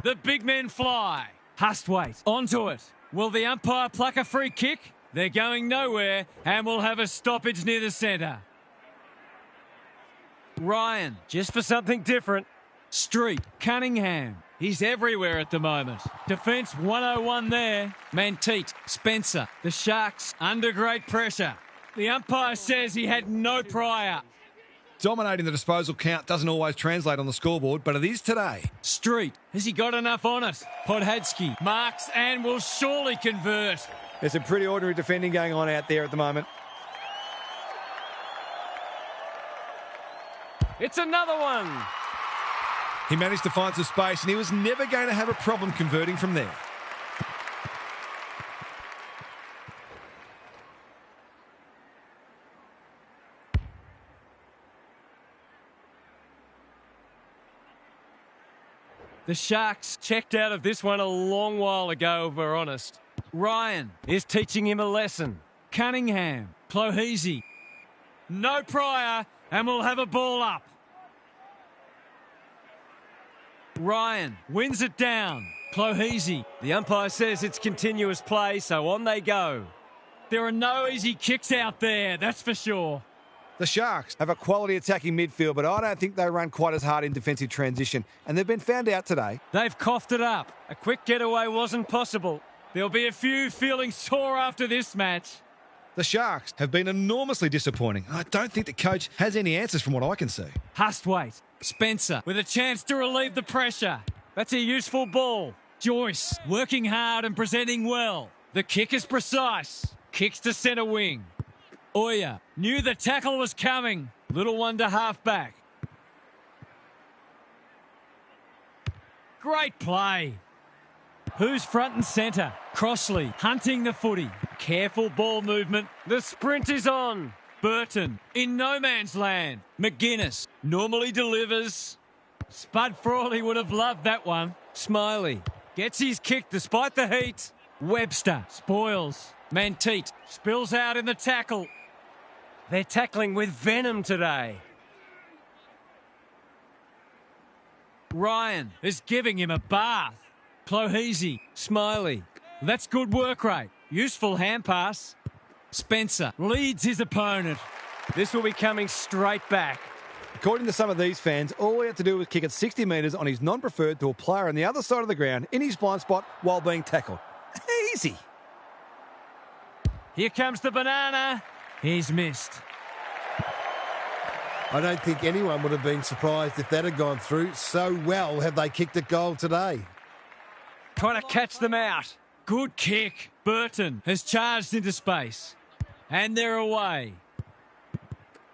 [SPEAKER 1] The big men fly. Hustwaite onto it. Will the umpire pluck a free kick? They're going nowhere and will have a stoppage near the centre. Ryan,
[SPEAKER 5] Just for something different.
[SPEAKER 1] Street, Cunningham. He's everywhere at the moment. Defence 101 there. Manteet, Spencer. The Sharks under great pressure. The umpire says he had no prior.
[SPEAKER 2] Dominating the disposal count doesn't always translate on the scoreboard, but it is today.
[SPEAKER 1] Street, has he got enough on it? Podhadsky marks and will surely convert.
[SPEAKER 3] There's some pretty ordinary defending going on out there at the moment.
[SPEAKER 5] It's another one.
[SPEAKER 2] He managed to find some space and he was never going to have a problem converting from there.
[SPEAKER 5] The Sharks checked out of this one a long while ago, if we're honest.
[SPEAKER 1] Ryan
[SPEAKER 5] Is teaching him a lesson.
[SPEAKER 1] Cunningham, Clohese. No prior and we'll have a ball up. Ryan wins it down. Clohese.
[SPEAKER 5] The umpire says it's continuous play, so on they go.
[SPEAKER 1] There are no easy kicks out there, that's for sure.
[SPEAKER 2] The Sharks
[SPEAKER 3] Have a quality attacking midfield, but I don't think they run quite as hard in defensive transition, and they've been found out today.
[SPEAKER 1] They've coughed it up.
[SPEAKER 5] A quick getaway wasn't possible.
[SPEAKER 1] There'll be a few feeling sore after this match.
[SPEAKER 2] The Sharks have been enormously disappointing. I don't think the coach has any answers from what I can see.
[SPEAKER 1] Hustwaite, Spencer with a chance to relieve the pressure.
[SPEAKER 5] That's a useful ball.
[SPEAKER 1] Joyce working hard and presenting well. The kick is precise. Kicks to centre wing. Oya knew the tackle was coming. Little one to half back. Great play. Who's front and centre? Crossley hunting the footy. Careful ball movement.
[SPEAKER 5] The sprint is on.
[SPEAKER 1] Burton in no man's land. McGuinness normally delivers. Spud Frawley would have loved that one. Smiley gets his kick despite the heat. Webster spoils. Manteet spills out in the tackle.
[SPEAKER 5] They're tackling with venom today.
[SPEAKER 1] Ryan is giving him a bath. Clohese, Smiley. That's good work rate. Useful hand pass. Spencer leads his opponent.
[SPEAKER 5] This will be coming straight back.
[SPEAKER 3] According to some of these fans, all he had to do was kick it 60 metres on his non-preferred to a player on the other side of the ground in his blind spot while being tackled. Easy.
[SPEAKER 1] Here comes the banana. He's missed.
[SPEAKER 4] I don't think anyone would have been surprised if that had gone through. So well have they kicked it goal today.
[SPEAKER 5] Trying to catch them out.
[SPEAKER 1] Good kick. Burton has charged into space. And they're away.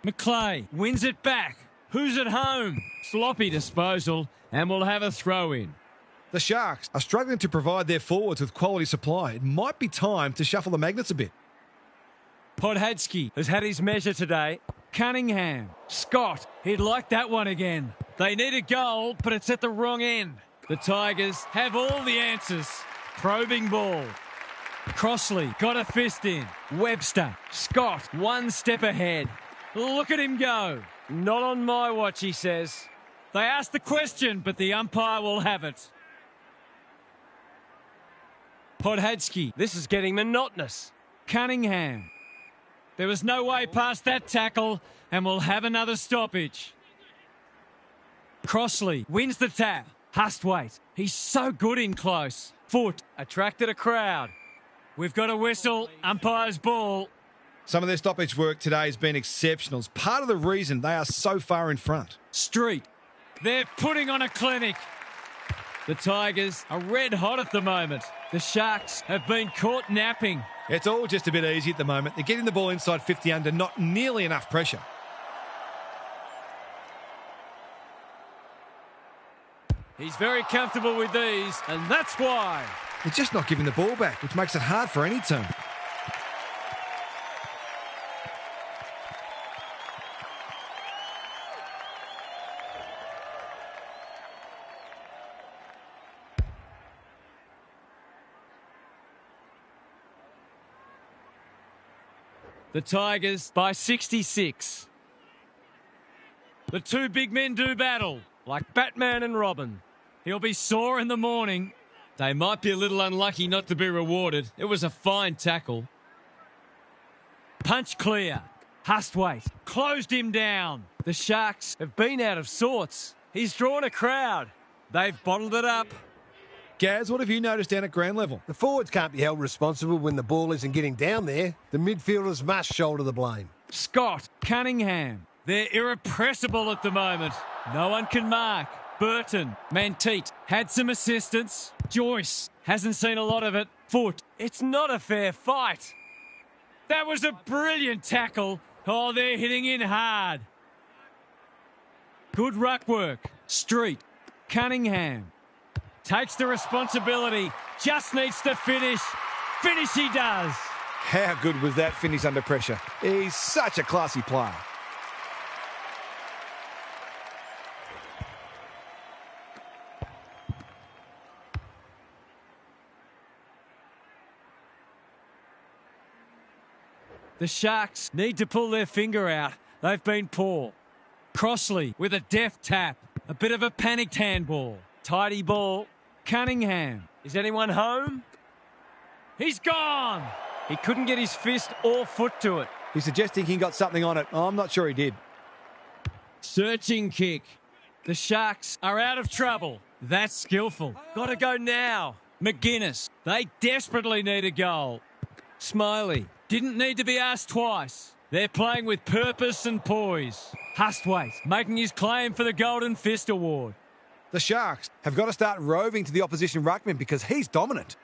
[SPEAKER 1] Mcleay wins it back. Who's at home? Sloppy disposal and will have a throw in.
[SPEAKER 2] The Sharks are struggling to provide their forwards with quality supply. It might be time to shuffle the magnets a bit.
[SPEAKER 1] Podhadsky
[SPEAKER 5] Has had his measure today.
[SPEAKER 1] Cunningham. Scott. He'd like that one again. They need a goal, but it's at the wrong end. The Tigers have all the answers. Probing ball. Crossley got a fist in. Webster. Scott one step ahead. Look at him go.
[SPEAKER 5] Not on my watch, he says.
[SPEAKER 1] They asked the question, but the umpire will have it. Podhadsky.
[SPEAKER 5] This is getting monotonous.
[SPEAKER 1] Cunningham. There was no way past that tackle and we'll have another stoppage. Crossley wins the tap. Hustwaite. He's so good in close. Foot.
[SPEAKER 5] Attracted a crowd.
[SPEAKER 1] We've got a whistle. Umpire's ball.
[SPEAKER 2] Some of their stoppage work today has been exceptional. It's part of the reason they are so far in front.
[SPEAKER 1] Street. They're putting on a clinic. The Tigers are red hot at the moment. The Sharks have been caught napping.
[SPEAKER 2] It's all just a bit easy at the moment. They're getting the ball inside 50 under not nearly enough pressure.
[SPEAKER 1] He's very comfortable with these, and that's why.
[SPEAKER 2] They're just not giving the ball back, which makes it hard for any team.
[SPEAKER 1] The Tigers by 66. The two big men do battle,
[SPEAKER 5] Like Batman and Robin.
[SPEAKER 1] He'll be sore in the morning. They might be a little unlucky not to be rewarded. It was a fine tackle. Punch clear. Hustwaite closed him down. The Sharks
[SPEAKER 5] Have been out of sorts. He's drawn a crowd. They've bottled it up.
[SPEAKER 2] Gaz, what have you noticed down at ground level?
[SPEAKER 4] The forwards can't be held responsible when the ball isn't getting down there. The midfielders must shoulder the blame.
[SPEAKER 1] Scott, Cunningham. They're irrepressible at the moment. No one can mark. Burton, Manteet had some assistance. Joyce hasn't seen a lot of it. Foot.
[SPEAKER 5] It's not a fair fight.
[SPEAKER 1] That was a brilliant tackle. Oh, they're hitting in hard. Good ruck work. Street. Cunningham. Takes the responsibility. Just needs to finish. Finish he does.
[SPEAKER 3] How good was that finish under pressure? He's such a classy player.
[SPEAKER 1] The Sharks need to pull their finger out. They've been poor. Crossley with a deft tap. A bit of a panicked handball. Tidy ball. Cunningham.
[SPEAKER 5] Is anyone home?
[SPEAKER 1] He's gone.
[SPEAKER 5] He couldn't get his fist or foot to it.
[SPEAKER 3] He's suggesting he got something on it. I'm not sure he did.
[SPEAKER 1] Searching kick. The Sharks are out of trouble. That's skillful.
[SPEAKER 5] Got to go now.
[SPEAKER 1] McGuinness. They desperately need a goal. Smiley. Didn't need to be asked twice. They're playing with purpose and poise. Hustwaite making his claim for the Golden Fist Award.
[SPEAKER 3] The Sharks have got to start roving to the opposition ruckman because he's dominant.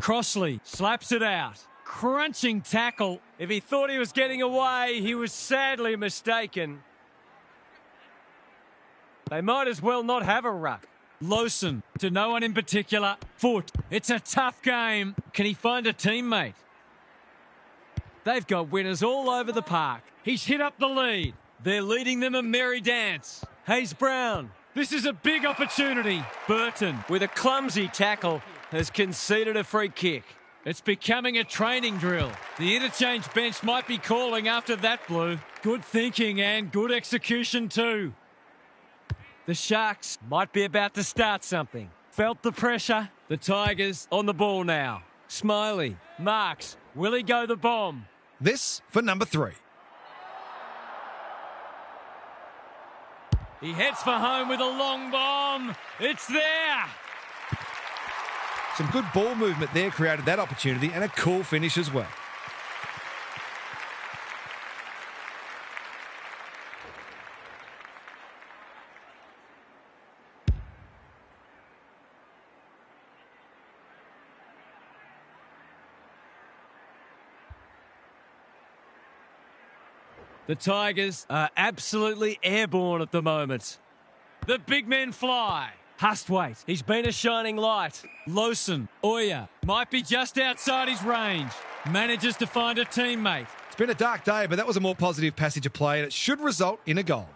[SPEAKER 1] Crossley slaps it out. Crunching tackle.
[SPEAKER 5] If he thought he was getting away, he was sadly mistaken. They might as well not have a ruck.
[SPEAKER 1] Lawson to no one in particular. Foot. It's a tough game. Can he find a teammate? They've got winners all over the park. He's hit up the lead. They're leading them a merry dance.
[SPEAKER 5] Hayes Brown,
[SPEAKER 1] This is a big opportunity. Burton
[SPEAKER 5] with a clumsy tackle, has conceded a free kick.
[SPEAKER 1] It's becoming a training drill. The interchange bench might be calling after that, Blue. Good thinking and good execution too. The Sharks
[SPEAKER 5] Might be about to start something.
[SPEAKER 1] felt the pressure. The Tigers
[SPEAKER 5] On the ball now.
[SPEAKER 1] Smiley marks. Will he go the bomb?
[SPEAKER 2] This for number 3.
[SPEAKER 1] He heads for home with a long bomb. It's there.
[SPEAKER 2] Some good ball movement there created that opportunity and a cool finish as well.
[SPEAKER 1] The Tigers are absolutely airborne at the moment. The big men fly. Hustwaite, he's been a shining light. Lawson, Oya, might be just outside his range. Manages to find a teammate.
[SPEAKER 2] It's been a dark day, but that was a more positive passage of play and it should result in a goal.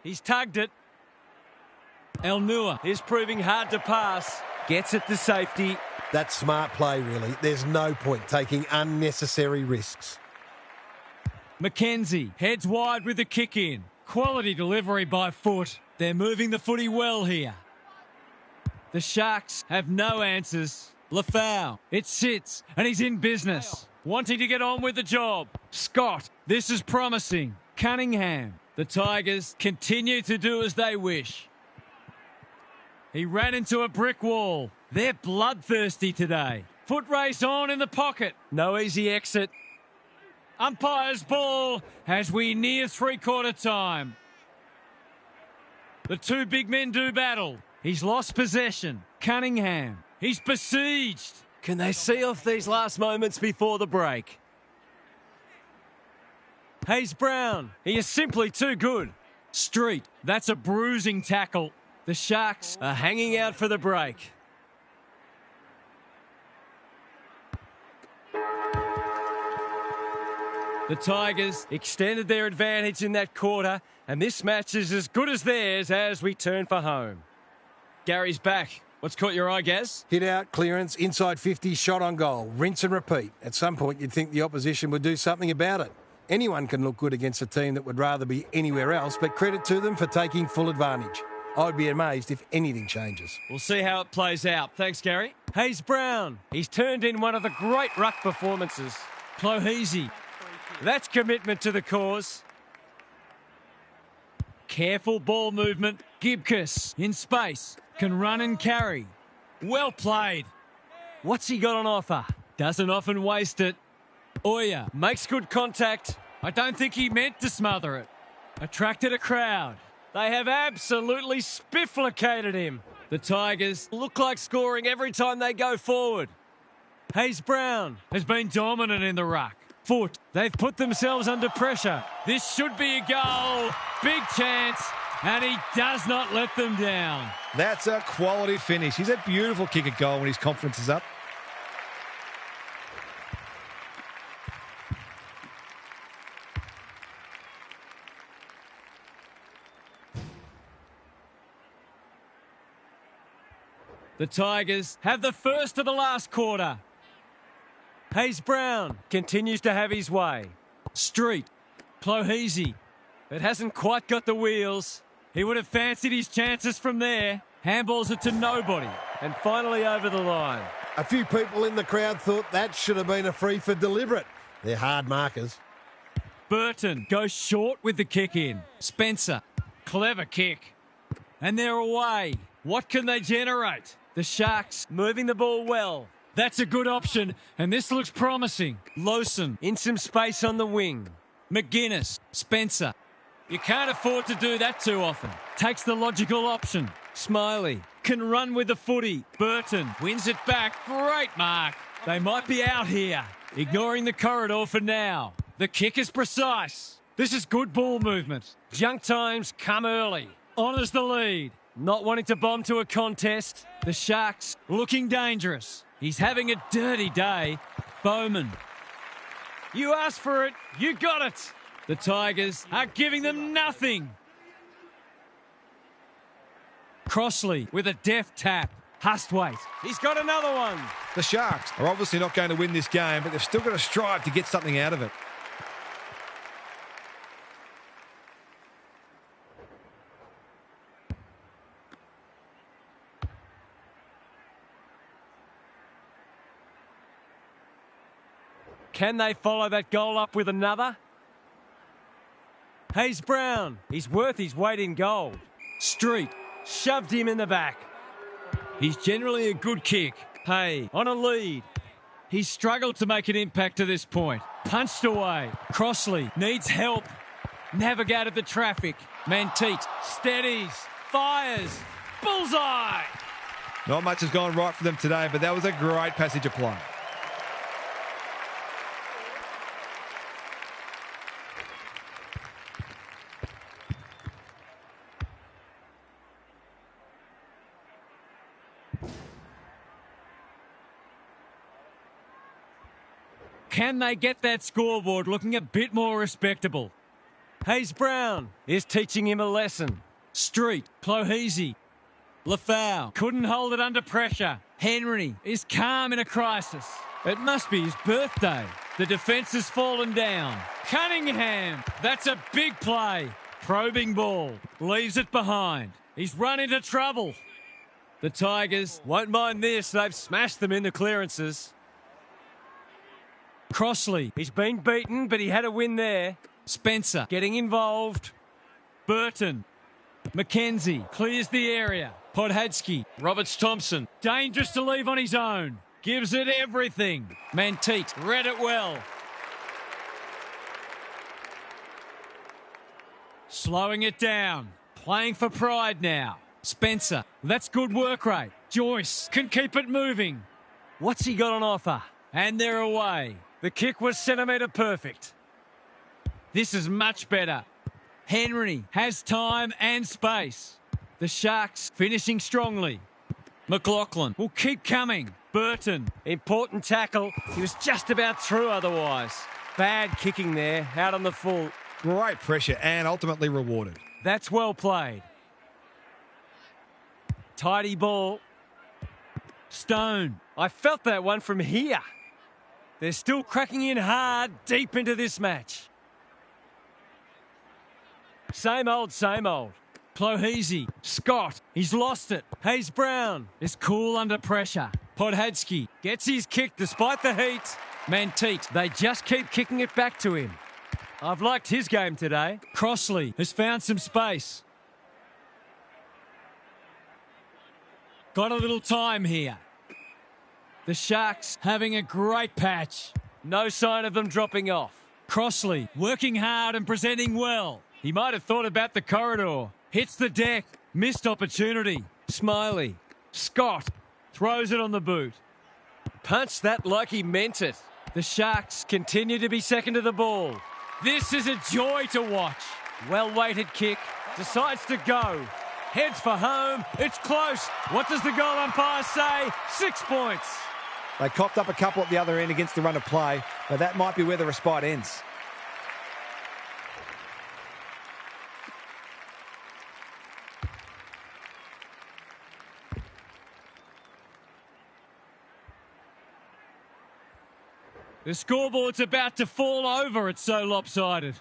[SPEAKER 1] He's tugged it. El Nua
[SPEAKER 5] Is proving hard to pass. Gets it to safety.
[SPEAKER 4] That's smart play, really. There's no point taking unnecessary risks.
[SPEAKER 1] Mackenzie heads wide with the kick in. Quality delivery by Foot. They're moving the footy well here. The Sharks have no answers. Lafau, it sits and he's in business. Wanting to get on with the job. Scott, this is promising. Cunningham, the Tigers continue to do as they wish. He ran into a brick wall. They're bloodthirsty today. Foot race on in the pocket.
[SPEAKER 5] No easy exit.
[SPEAKER 1] Umpire's ball as we near three-quarter time. The two big men do battle. He's lost possession. Cunningham, he's besieged.
[SPEAKER 5] Can they see off these last moments before the break? Hayes Brown, he is simply too good.
[SPEAKER 1] Street, that's a bruising tackle.
[SPEAKER 5] The Sharks are hanging out for the break. The Tigers extended their advantage in that quarter, and this match is as good as theirs as we turn for home. Gary's back. What's caught your eye, Gaz?
[SPEAKER 4] Hit out, clearance, inside 50, shot on goal. Rinse and repeat. At some point, you'd think the opposition would do something about it. Anyone can look good against a team that would rather be anywhere else, but credit to them for taking full advantage. I'd be amazed if anything changes.
[SPEAKER 5] We'll see how it plays out. Thanks, Gary. Hayes Brown. He's turned in one of the great ruck performances.
[SPEAKER 1] Clohese.
[SPEAKER 5] That's commitment to the cause.
[SPEAKER 1] Careful ball movement. Gibcus in space. Can run and carry. Well played.
[SPEAKER 5] What's he got on offer?
[SPEAKER 1] Doesn't often waste it. Oya
[SPEAKER 5] Makes good contact.
[SPEAKER 1] I don't think he meant to smother it. Attracted a crowd.
[SPEAKER 5] They have absolutely spifflicated him.
[SPEAKER 1] The Tigers
[SPEAKER 5] Look like scoring every time they go forward. Hayes Brown.
[SPEAKER 1] has been dominant in the ruck. Foot. They've put themselves under pressure. This should be a goal. Big chance. And he does not let them down.
[SPEAKER 2] That's a quality finish. He's a beautiful kick at goal when his confidence is up.
[SPEAKER 1] The Tigers have the first of the last quarter.
[SPEAKER 5] Hayes Brown continues to have his way.
[SPEAKER 1] Street. Clohese.
[SPEAKER 5] It hasn't quite got the wheels.
[SPEAKER 1] He would have fancied his chances from there. Handballs it to nobody.
[SPEAKER 5] And finally over the line.
[SPEAKER 4] A few people in the crowd thought that should have been a free for deliberate. They're hard markers.
[SPEAKER 1] Burton goes short with the kick in. Spencer. Clever kick. And they're away. What can they generate?
[SPEAKER 5] The Sharks moving the ball well.
[SPEAKER 1] That's a good option, and this looks promising. Lawson.
[SPEAKER 5] In some space on the wing.
[SPEAKER 1] McGuinness. Spencer. You can't afford to do that too often. Takes the logical option.
[SPEAKER 5] Smiley.
[SPEAKER 1] Can run with the footy. Burton wins it back. Great mark. They might be out here. Ignoring the corridor for now. The kick is precise. This is good ball movement.
[SPEAKER 5] Junk times come early.
[SPEAKER 1] Honours the lead.
[SPEAKER 5] Not wanting to bomb to a contest.
[SPEAKER 1] The Sharks looking dangerous. He's having a dirty day. Bowman.
[SPEAKER 5] You asked for it. You got it.
[SPEAKER 1] The Tigers are giving them nothing. Crossley with a deft tap. Hustwaite.
[SPEAKER 5] He's got another one.
[SPEAKER 2] The Sharks are obviously not going to win this game, but they've still got to strive to get something out of it.
[SPEAKER 5] Can they follow that goal up with another? Hayes Brown. He's worth his weight in gold.
[SPEAKER 1] Street.
[SPEAKER 5] Shoved him in the back.
[SPEAKER 1] He's generally a good kick.
[SPEAKER 5] Hay on a lead.
[SPEAKER 1] He's struggled to make an impact to this point. Punched away. Crossley needs help. Navigated the traffic. Manteet steadies. Fires. Bullseye.
[SPEAKER 2] Not much has gone right for them today, but that was a great passage of play.
[SPEAKER 1] Can they get that scoreboard looking a bit more respectable?
[SPEAKER 5] Hayes Brown is teaching him a lesson.
[SPEAKER 1] Street. Clohese. Lafau couldn't hold it under pressure. Henry is calm in a crisis. It must be his birthday. The defence has fallen down. Cunningham. That's a big play. Probing ball. Leaves it behind. He's run into trouble. The Tigers
[SPEAKER 5] Won't mind this. They've smashed them in the clearances.
[SPEAKER 1] Crossley.
[SPEAKER 5] He's been beaten, but he had a win there.
[SPEAKER 1] Spencer.
[SPEAKER 5] Getting involved.
[SPEAKER 1] Burton. McKenzie clears the area. Podhadsky. Roberts-Thompson. Dangerous to leave on his own. Gives it everything. Manteet read it well. Slowing it down. Playing for pride now. Spencer. That's good work rate. Joyce can keep it moving.
[SPEAKER 5] What's he got on offer?
[SPEAKER 1] And they're away.
[SPEAKER 5] The kick was centimetre perfect.
[SPEAKER 1] This is much better. Henry has time and space. The Sharks finishing strongly. McLaughlin will keep coming. Burton.
[SPEAKER 5] Important tackle. He was just about through otherwise. Bad kicking there, out on the full.
[SPEAKER 2] Great pressure and ultimately rewarded.
[SPEAKER 5] That's well played. Tidy ball.
[SPEAKER 1] Stone.
[SPEAKER 5] I felt that one from here. They're still cracking in hard deep into this match. Same old, same old.
[SPEAKER 1] Clohese. Scott. He's lost it. Hayes Brown is cool under pressure. Podhadsky gets his kick despite the heat. Manteet.
[SPEAKER 5] They just keep kicking it back to him. I've liked his game today.
[SPEAKER 1] Crossley has found some space. Got a little time here. The Sharks having a great patch.
[SPEAKER 5] No sign of them dropping off.
[SPEAKER 1] Crossley working hard and presenting well. He might have thought about the corridor. Hits the deck. Missed opportunity. Smiley. Scott throws it on the boot.
[SPEAKER 5] Punched that like he meant it.
[SPEAKER 1] The Sharks continue to be second to the ball. This is a joy to watch.
[SPEAKER 5] Well-weighted kick. Decides to go. Heads for home. It's close.
[SPEAKER 1] What does the goal umpire say? 6 points.
[SPEAKER 3] They copped up a couple at the other end against the run of play, but that might be where the respite ends.
[SPEAKER 1] The scoreboard's about to fall over. It's so lopsided.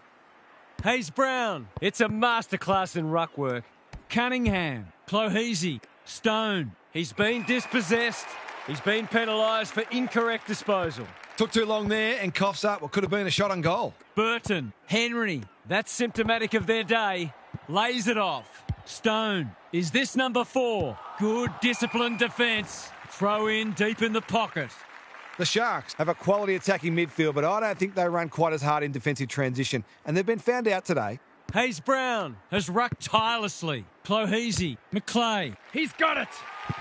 [SPEAKER 1] Hayes Brown.
[SPEAKER 5] It's a masterclass in ruck work.
[SPEAKER 1] Cunningham. Clohese. Stone.
[SPEAKER 5] He's been dispossessed. He's been penalised for incorrect disposal.
[SPEAKER 2] Took too long there and coughs up what could have been a shot on goal.
[SPEAKER 1] Burton. Henry.
[SPEAKER 5] That's symptomatic of their day.
[SPEAKER 1] Lays it off. Stone. Is this number 4? Good disciplined defence. Throw in deep in the pocket.
[SPEAKER 3] The Sharks have a quality attacking midfield, but I don't think they run quite as hard in defensive transition, and they've been found out today.
[SPEAKER 1] Hayes Brown has rucked tirelessly. Clohese. Mcleay. He's got it.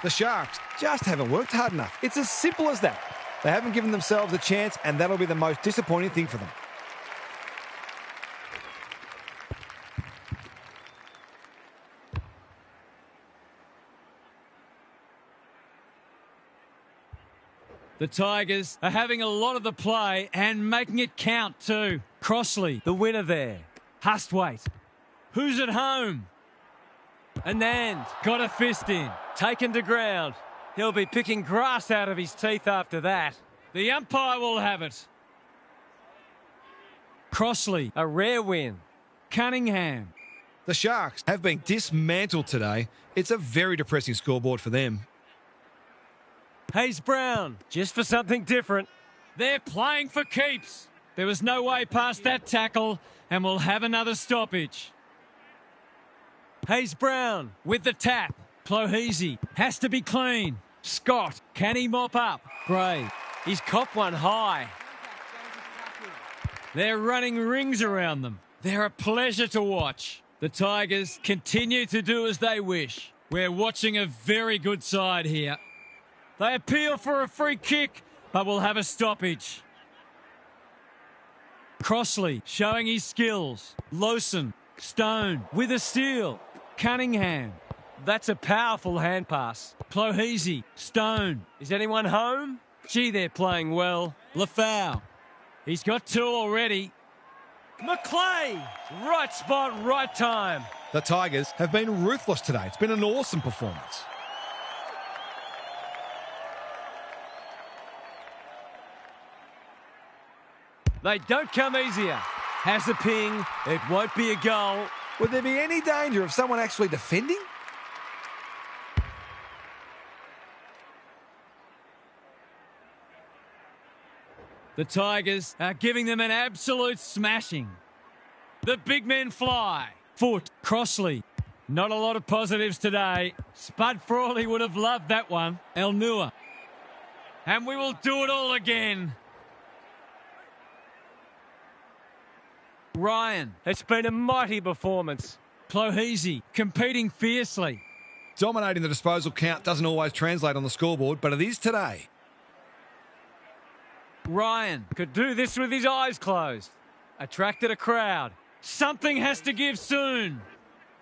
[SPEAKER 3] The Sharks just haven't worked hard enough. It's as simple as that. They haven't given themselves a chance, and that'll be the most disappointing thing for them.
[SPEAKER 1] The Tigers are having a lot of the play and making it count too. Crossley, the winner there. Hustwaite. Who's at home? Anand got a fist in.
[SPEAKER 5] Taken to ground. He'll be picking grass out of his teeth after that.
[SPEAKER 1] The umpire will have it. Crossley,
[SPEAKER 5] a rare win.
[SPEAKER 1] Cunningham.
[SPEAKER 2] The Sharks have been dismantled today. It's a very depressing scoreboard for them.
[SPEAKER 1] Hayes Brown,
[SPEAKER 5] just for something different.
[SPEAKER 1] They're playing for keeps. There was no way past that tackle, and we'll have another stoppage. Hayes Brown with the tap. Clohese has to be clean. Scott, can he mop up? Gray.
[SPEAKER 5] He's copped one high.
[SPEAKER 1] They're running rings around them. They're a pleasure to watch. The Tigers continue to do as they wish. We're watching a very good side here. They appeal for a free kick, but will have a stoppage. Crossley showing his skills. Lawson, Stone with a steal. Cunningham.
[SPEAKER 5] That's a powerful hand pass.
[SPEAKER 1] Clohese, Stone.
[SPEAKER 5] Is anyone home?
[SPEAKER 1] Gee, they're playing well. Lafau. He's got 2 already. Mcleay. Right spot, right time.
[SPEAKER 2] The Tigers have been ruthless today. It's been an awesome performance.
[SPEAKER 5] They don't come easier. Has a ping. It won't be a goal.
[SPEAKER 3] Would there be any danger of someone actually defending?
[SPEAKER 1] The Tigers are giving them an absolute smashing. The big men fly. Foot, Crossley. Not a lot of positives today. Spud Frawley would have loved that one. Elnua. And we will do it all again. Ryan.
[SPEAKER 5] It's been a mighty performance.
[SPEAKER 1] Clohese competing fiercely.
[SPEAKER 2] Dominating the disposal count doesn't always translate on the scoreboard, but it is today.
[SPEAKER 1] Ryan
[SPEAKER 5] could do this with his eyes closed. Attracted a crowd. Something has to give soon.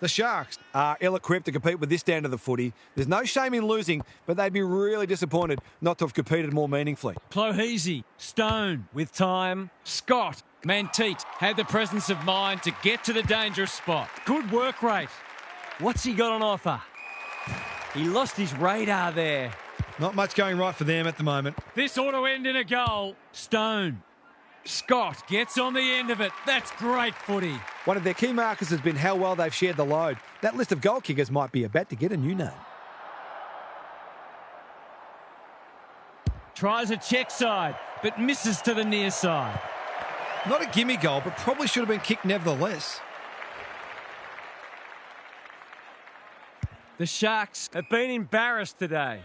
[SPEAKER 3] The Sharks are ill-equipped to compete with this stand of the footy. There's no shame in losing, but they'd be really disappointed not to have competed more meaningfully.
[SPEAKER 1] Clohese, Stone with time. Scott, Manteet had the presence of mind to get to the dangerous spot. Good work rate.
[SPEAKER 5] What's he got on offer? He lost his radar there.
[SPEAKER 2] Not much going right for them at the moment.
[SPEAKER 1] This ought to end in a goal. Stone. Scott gets on the end of it. That's great footy.
[SPEAKER 3] One of their key markers has been how well they've shared the load. That list of goal kickers might be about to get a new name.
[SPEAKER 1] Tries a check side, but misses to the near side.
[SPEAKER 2] Not a gimme goal, but probably should have been kicked nevertheless.
[SPEAKER 1] The Sharks have been embarrassed today.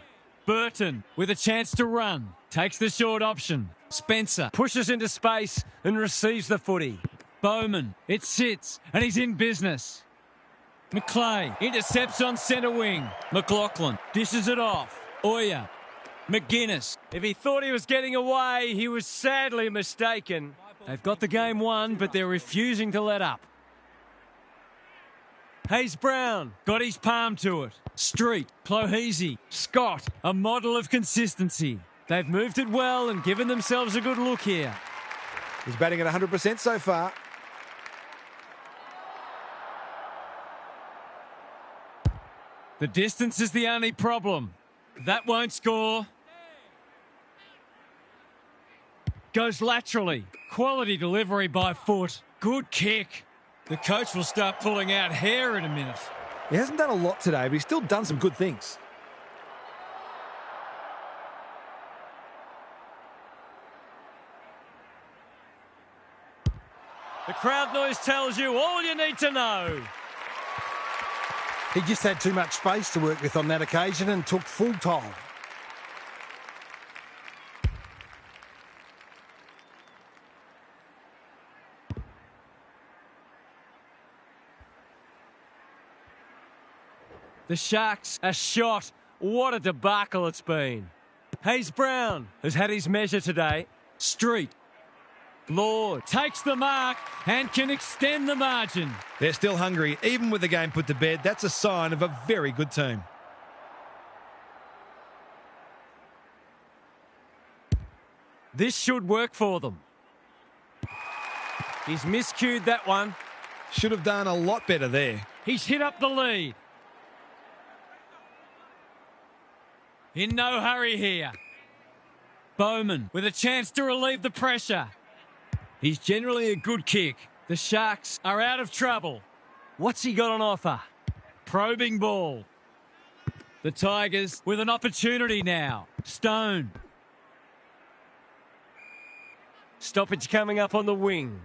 [SPEAKER 1] Burton with a chance to run. Takes the short option. Spencer pushes into space and receives the footy. Bowman, it sits and he's in business. Mcleay intercepts on centre wing. McLaughlin dishes it off. Oya. McGuinness.
[SPEAKER 5] If he thought he was getting away, he was sadly mistaken.
[SPEAKER 1] They've got the game won, but they're refusing to let up. Hayes Brown got his palm to it. Street, Clohese, Scott, a model of consistency. They've moved it well and given themselves a good look here.
[SPEAKER 3] He's batting at 100% so far.
[SPEAKER 1] The distance is the only problem. That won't score. Goes laterally. Quality delivery by foot. Good kick. The coach will start pulling out hair in a minute.
[SPEAKER 3] He hasn't done a lot today, but he's still done some good things.
[SPEAKER 5] The crowd noise tells you all you need to know.
[SPEAKER 4] He just had too much space to work with on that occasion and took full toll.
[SPEAKER 5] The Sharks are shot. What a debacle it's been. Hayes Brown has had his measure today.
[SPEAKER 1] Street. Lord takes the mark and can extend the margin.
[SPEAKER 2] They're still hungry, even with the game put to bed. That's a sign of a very good team.
[SPEAKER 5] This should work for them. He's miscued that one.
[SPEAKER 2] Should have done a lot better there.
[SPEAKER 1] He's hit up the lead. In no hurry here. Bowman with a chance to relieve the pressure. He's generally a good kick. The Sharks are out of trouble.
[SPEAKER 5] What's he got on offer?
[SPEAKER 1] Probing ball. The Tigers with an opportunity now. Stone.
[SPEAKER 5] Stoppage coming up on the wing.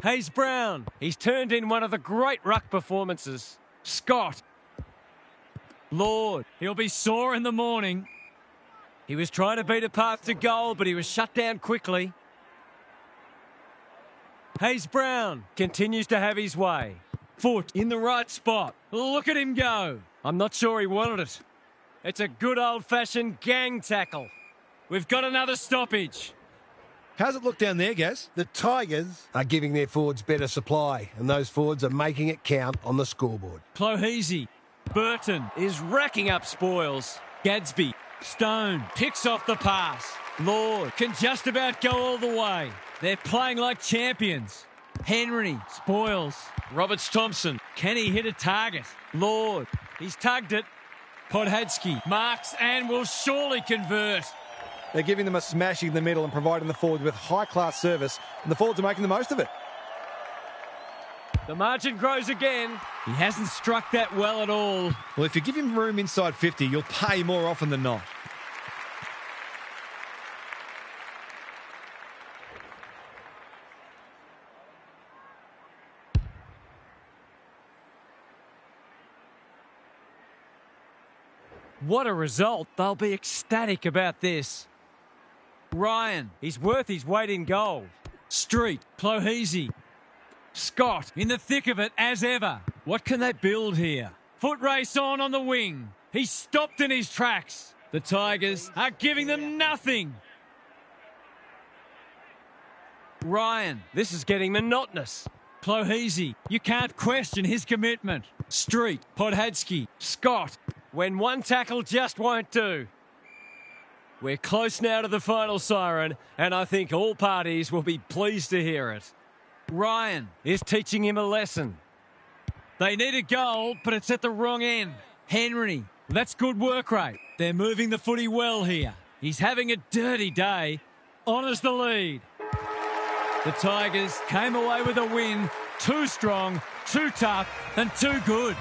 [SPEAKER 5] Hayes Brown. He's turned in one of the great ruck performances.
[SPEAKER 1] Scott. Lord, he'll be sore in the morning.
[SPEAKER 5] He was trying to beat a path to goal, but he was shut down quickly. Hayes Brown continues to have his way.
[SPEAKER 1] Foot in the right spot. Look at him go.
[SPEAKER 5] I'm not sure he wanted it. It's a good old-fashioned gang tackle.
[SPEAKER 1] We've got another stoppage.
[SPEAKER 2] How's it look down there, Gaz?
[SPEAKER 4] The Tigers are giving their forwards better supply, and those forwards are making it count on the scoreboard.
[SPEAKER 1] Clohese. Burton
[SPEAKER 5] is racking up spoils.
[SPEAKER 1] Gadsby. Stone picks off the pass. Lord can just about go all the way. They're playing like champions. Henry spoils. Roberts Thompson. Can he hit a target? Lord. He's tugged it. Podhadsky marks and will surely convert.
[SPEAKER 3] They're giving them a smashing in the middle and providing the forwards with high-class service, and the forwards are making the most of it.
[SPEAKER 5] The margin grows again.
[SPEAKER 1] He hasn't struck that well at all.
[SPEAKER 2] Well, if you give him room inside 50, you'll pay more often than not.
[SPEAKER 5] What a result. They'll be ecstatic about this.
[SPEAKER 1] Ryan.
[SPEAKER 5] He's worth his weight in gold.
[SPEAKER 1] Street. Clohese. Scott in the thick of it as ever. What can they build here? Foot race on the wing. He's stopped in his tracks. The Tigers are giving them nothing. Ryan.
[SPEAKER 5] This is getting monotonous.
[SPEAKER 1] Clohese. You can't question his commitment. Street. Podhadsky. Scott.
[SPEAKER 5] When one tackle just won't do. We're close now to the final siren, and I think all parties will be pleased to hear it.
[SPEAKER 1] Ryan
[SPEAKER 5] is teaching him a lesson.
[SPEAKER 1] They need a goal, but it's at the wrong end. Henry. That's good work rate. They're moving the footy well here. He's having a dirty day. Honours the lead. The Tigers came away with a win. Too strong, too tough, and too good.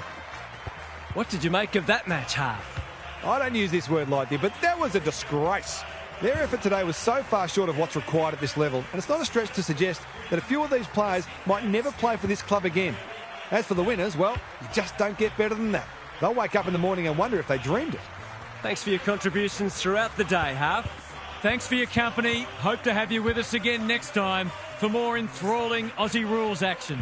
[SPEAKER 5] What did you make of that match, Half?
[SPEAKER 3] I don't use this word lightly, but that was a disgrace. Their effort today was so far short of what's required at this level, and it's not a stretch to suggest that a few of these players might never play for this club again. As for the winners, well, you just don't get better than that. They'll wake up in the morning and wonder if they dreamed it.
[SPEAKER 5] Thanks for your contributions throughout the day, Half.
[SPEAKER 1] Thanks for your company. Hope to have you with us again next time for more enthralling Aussie rules action.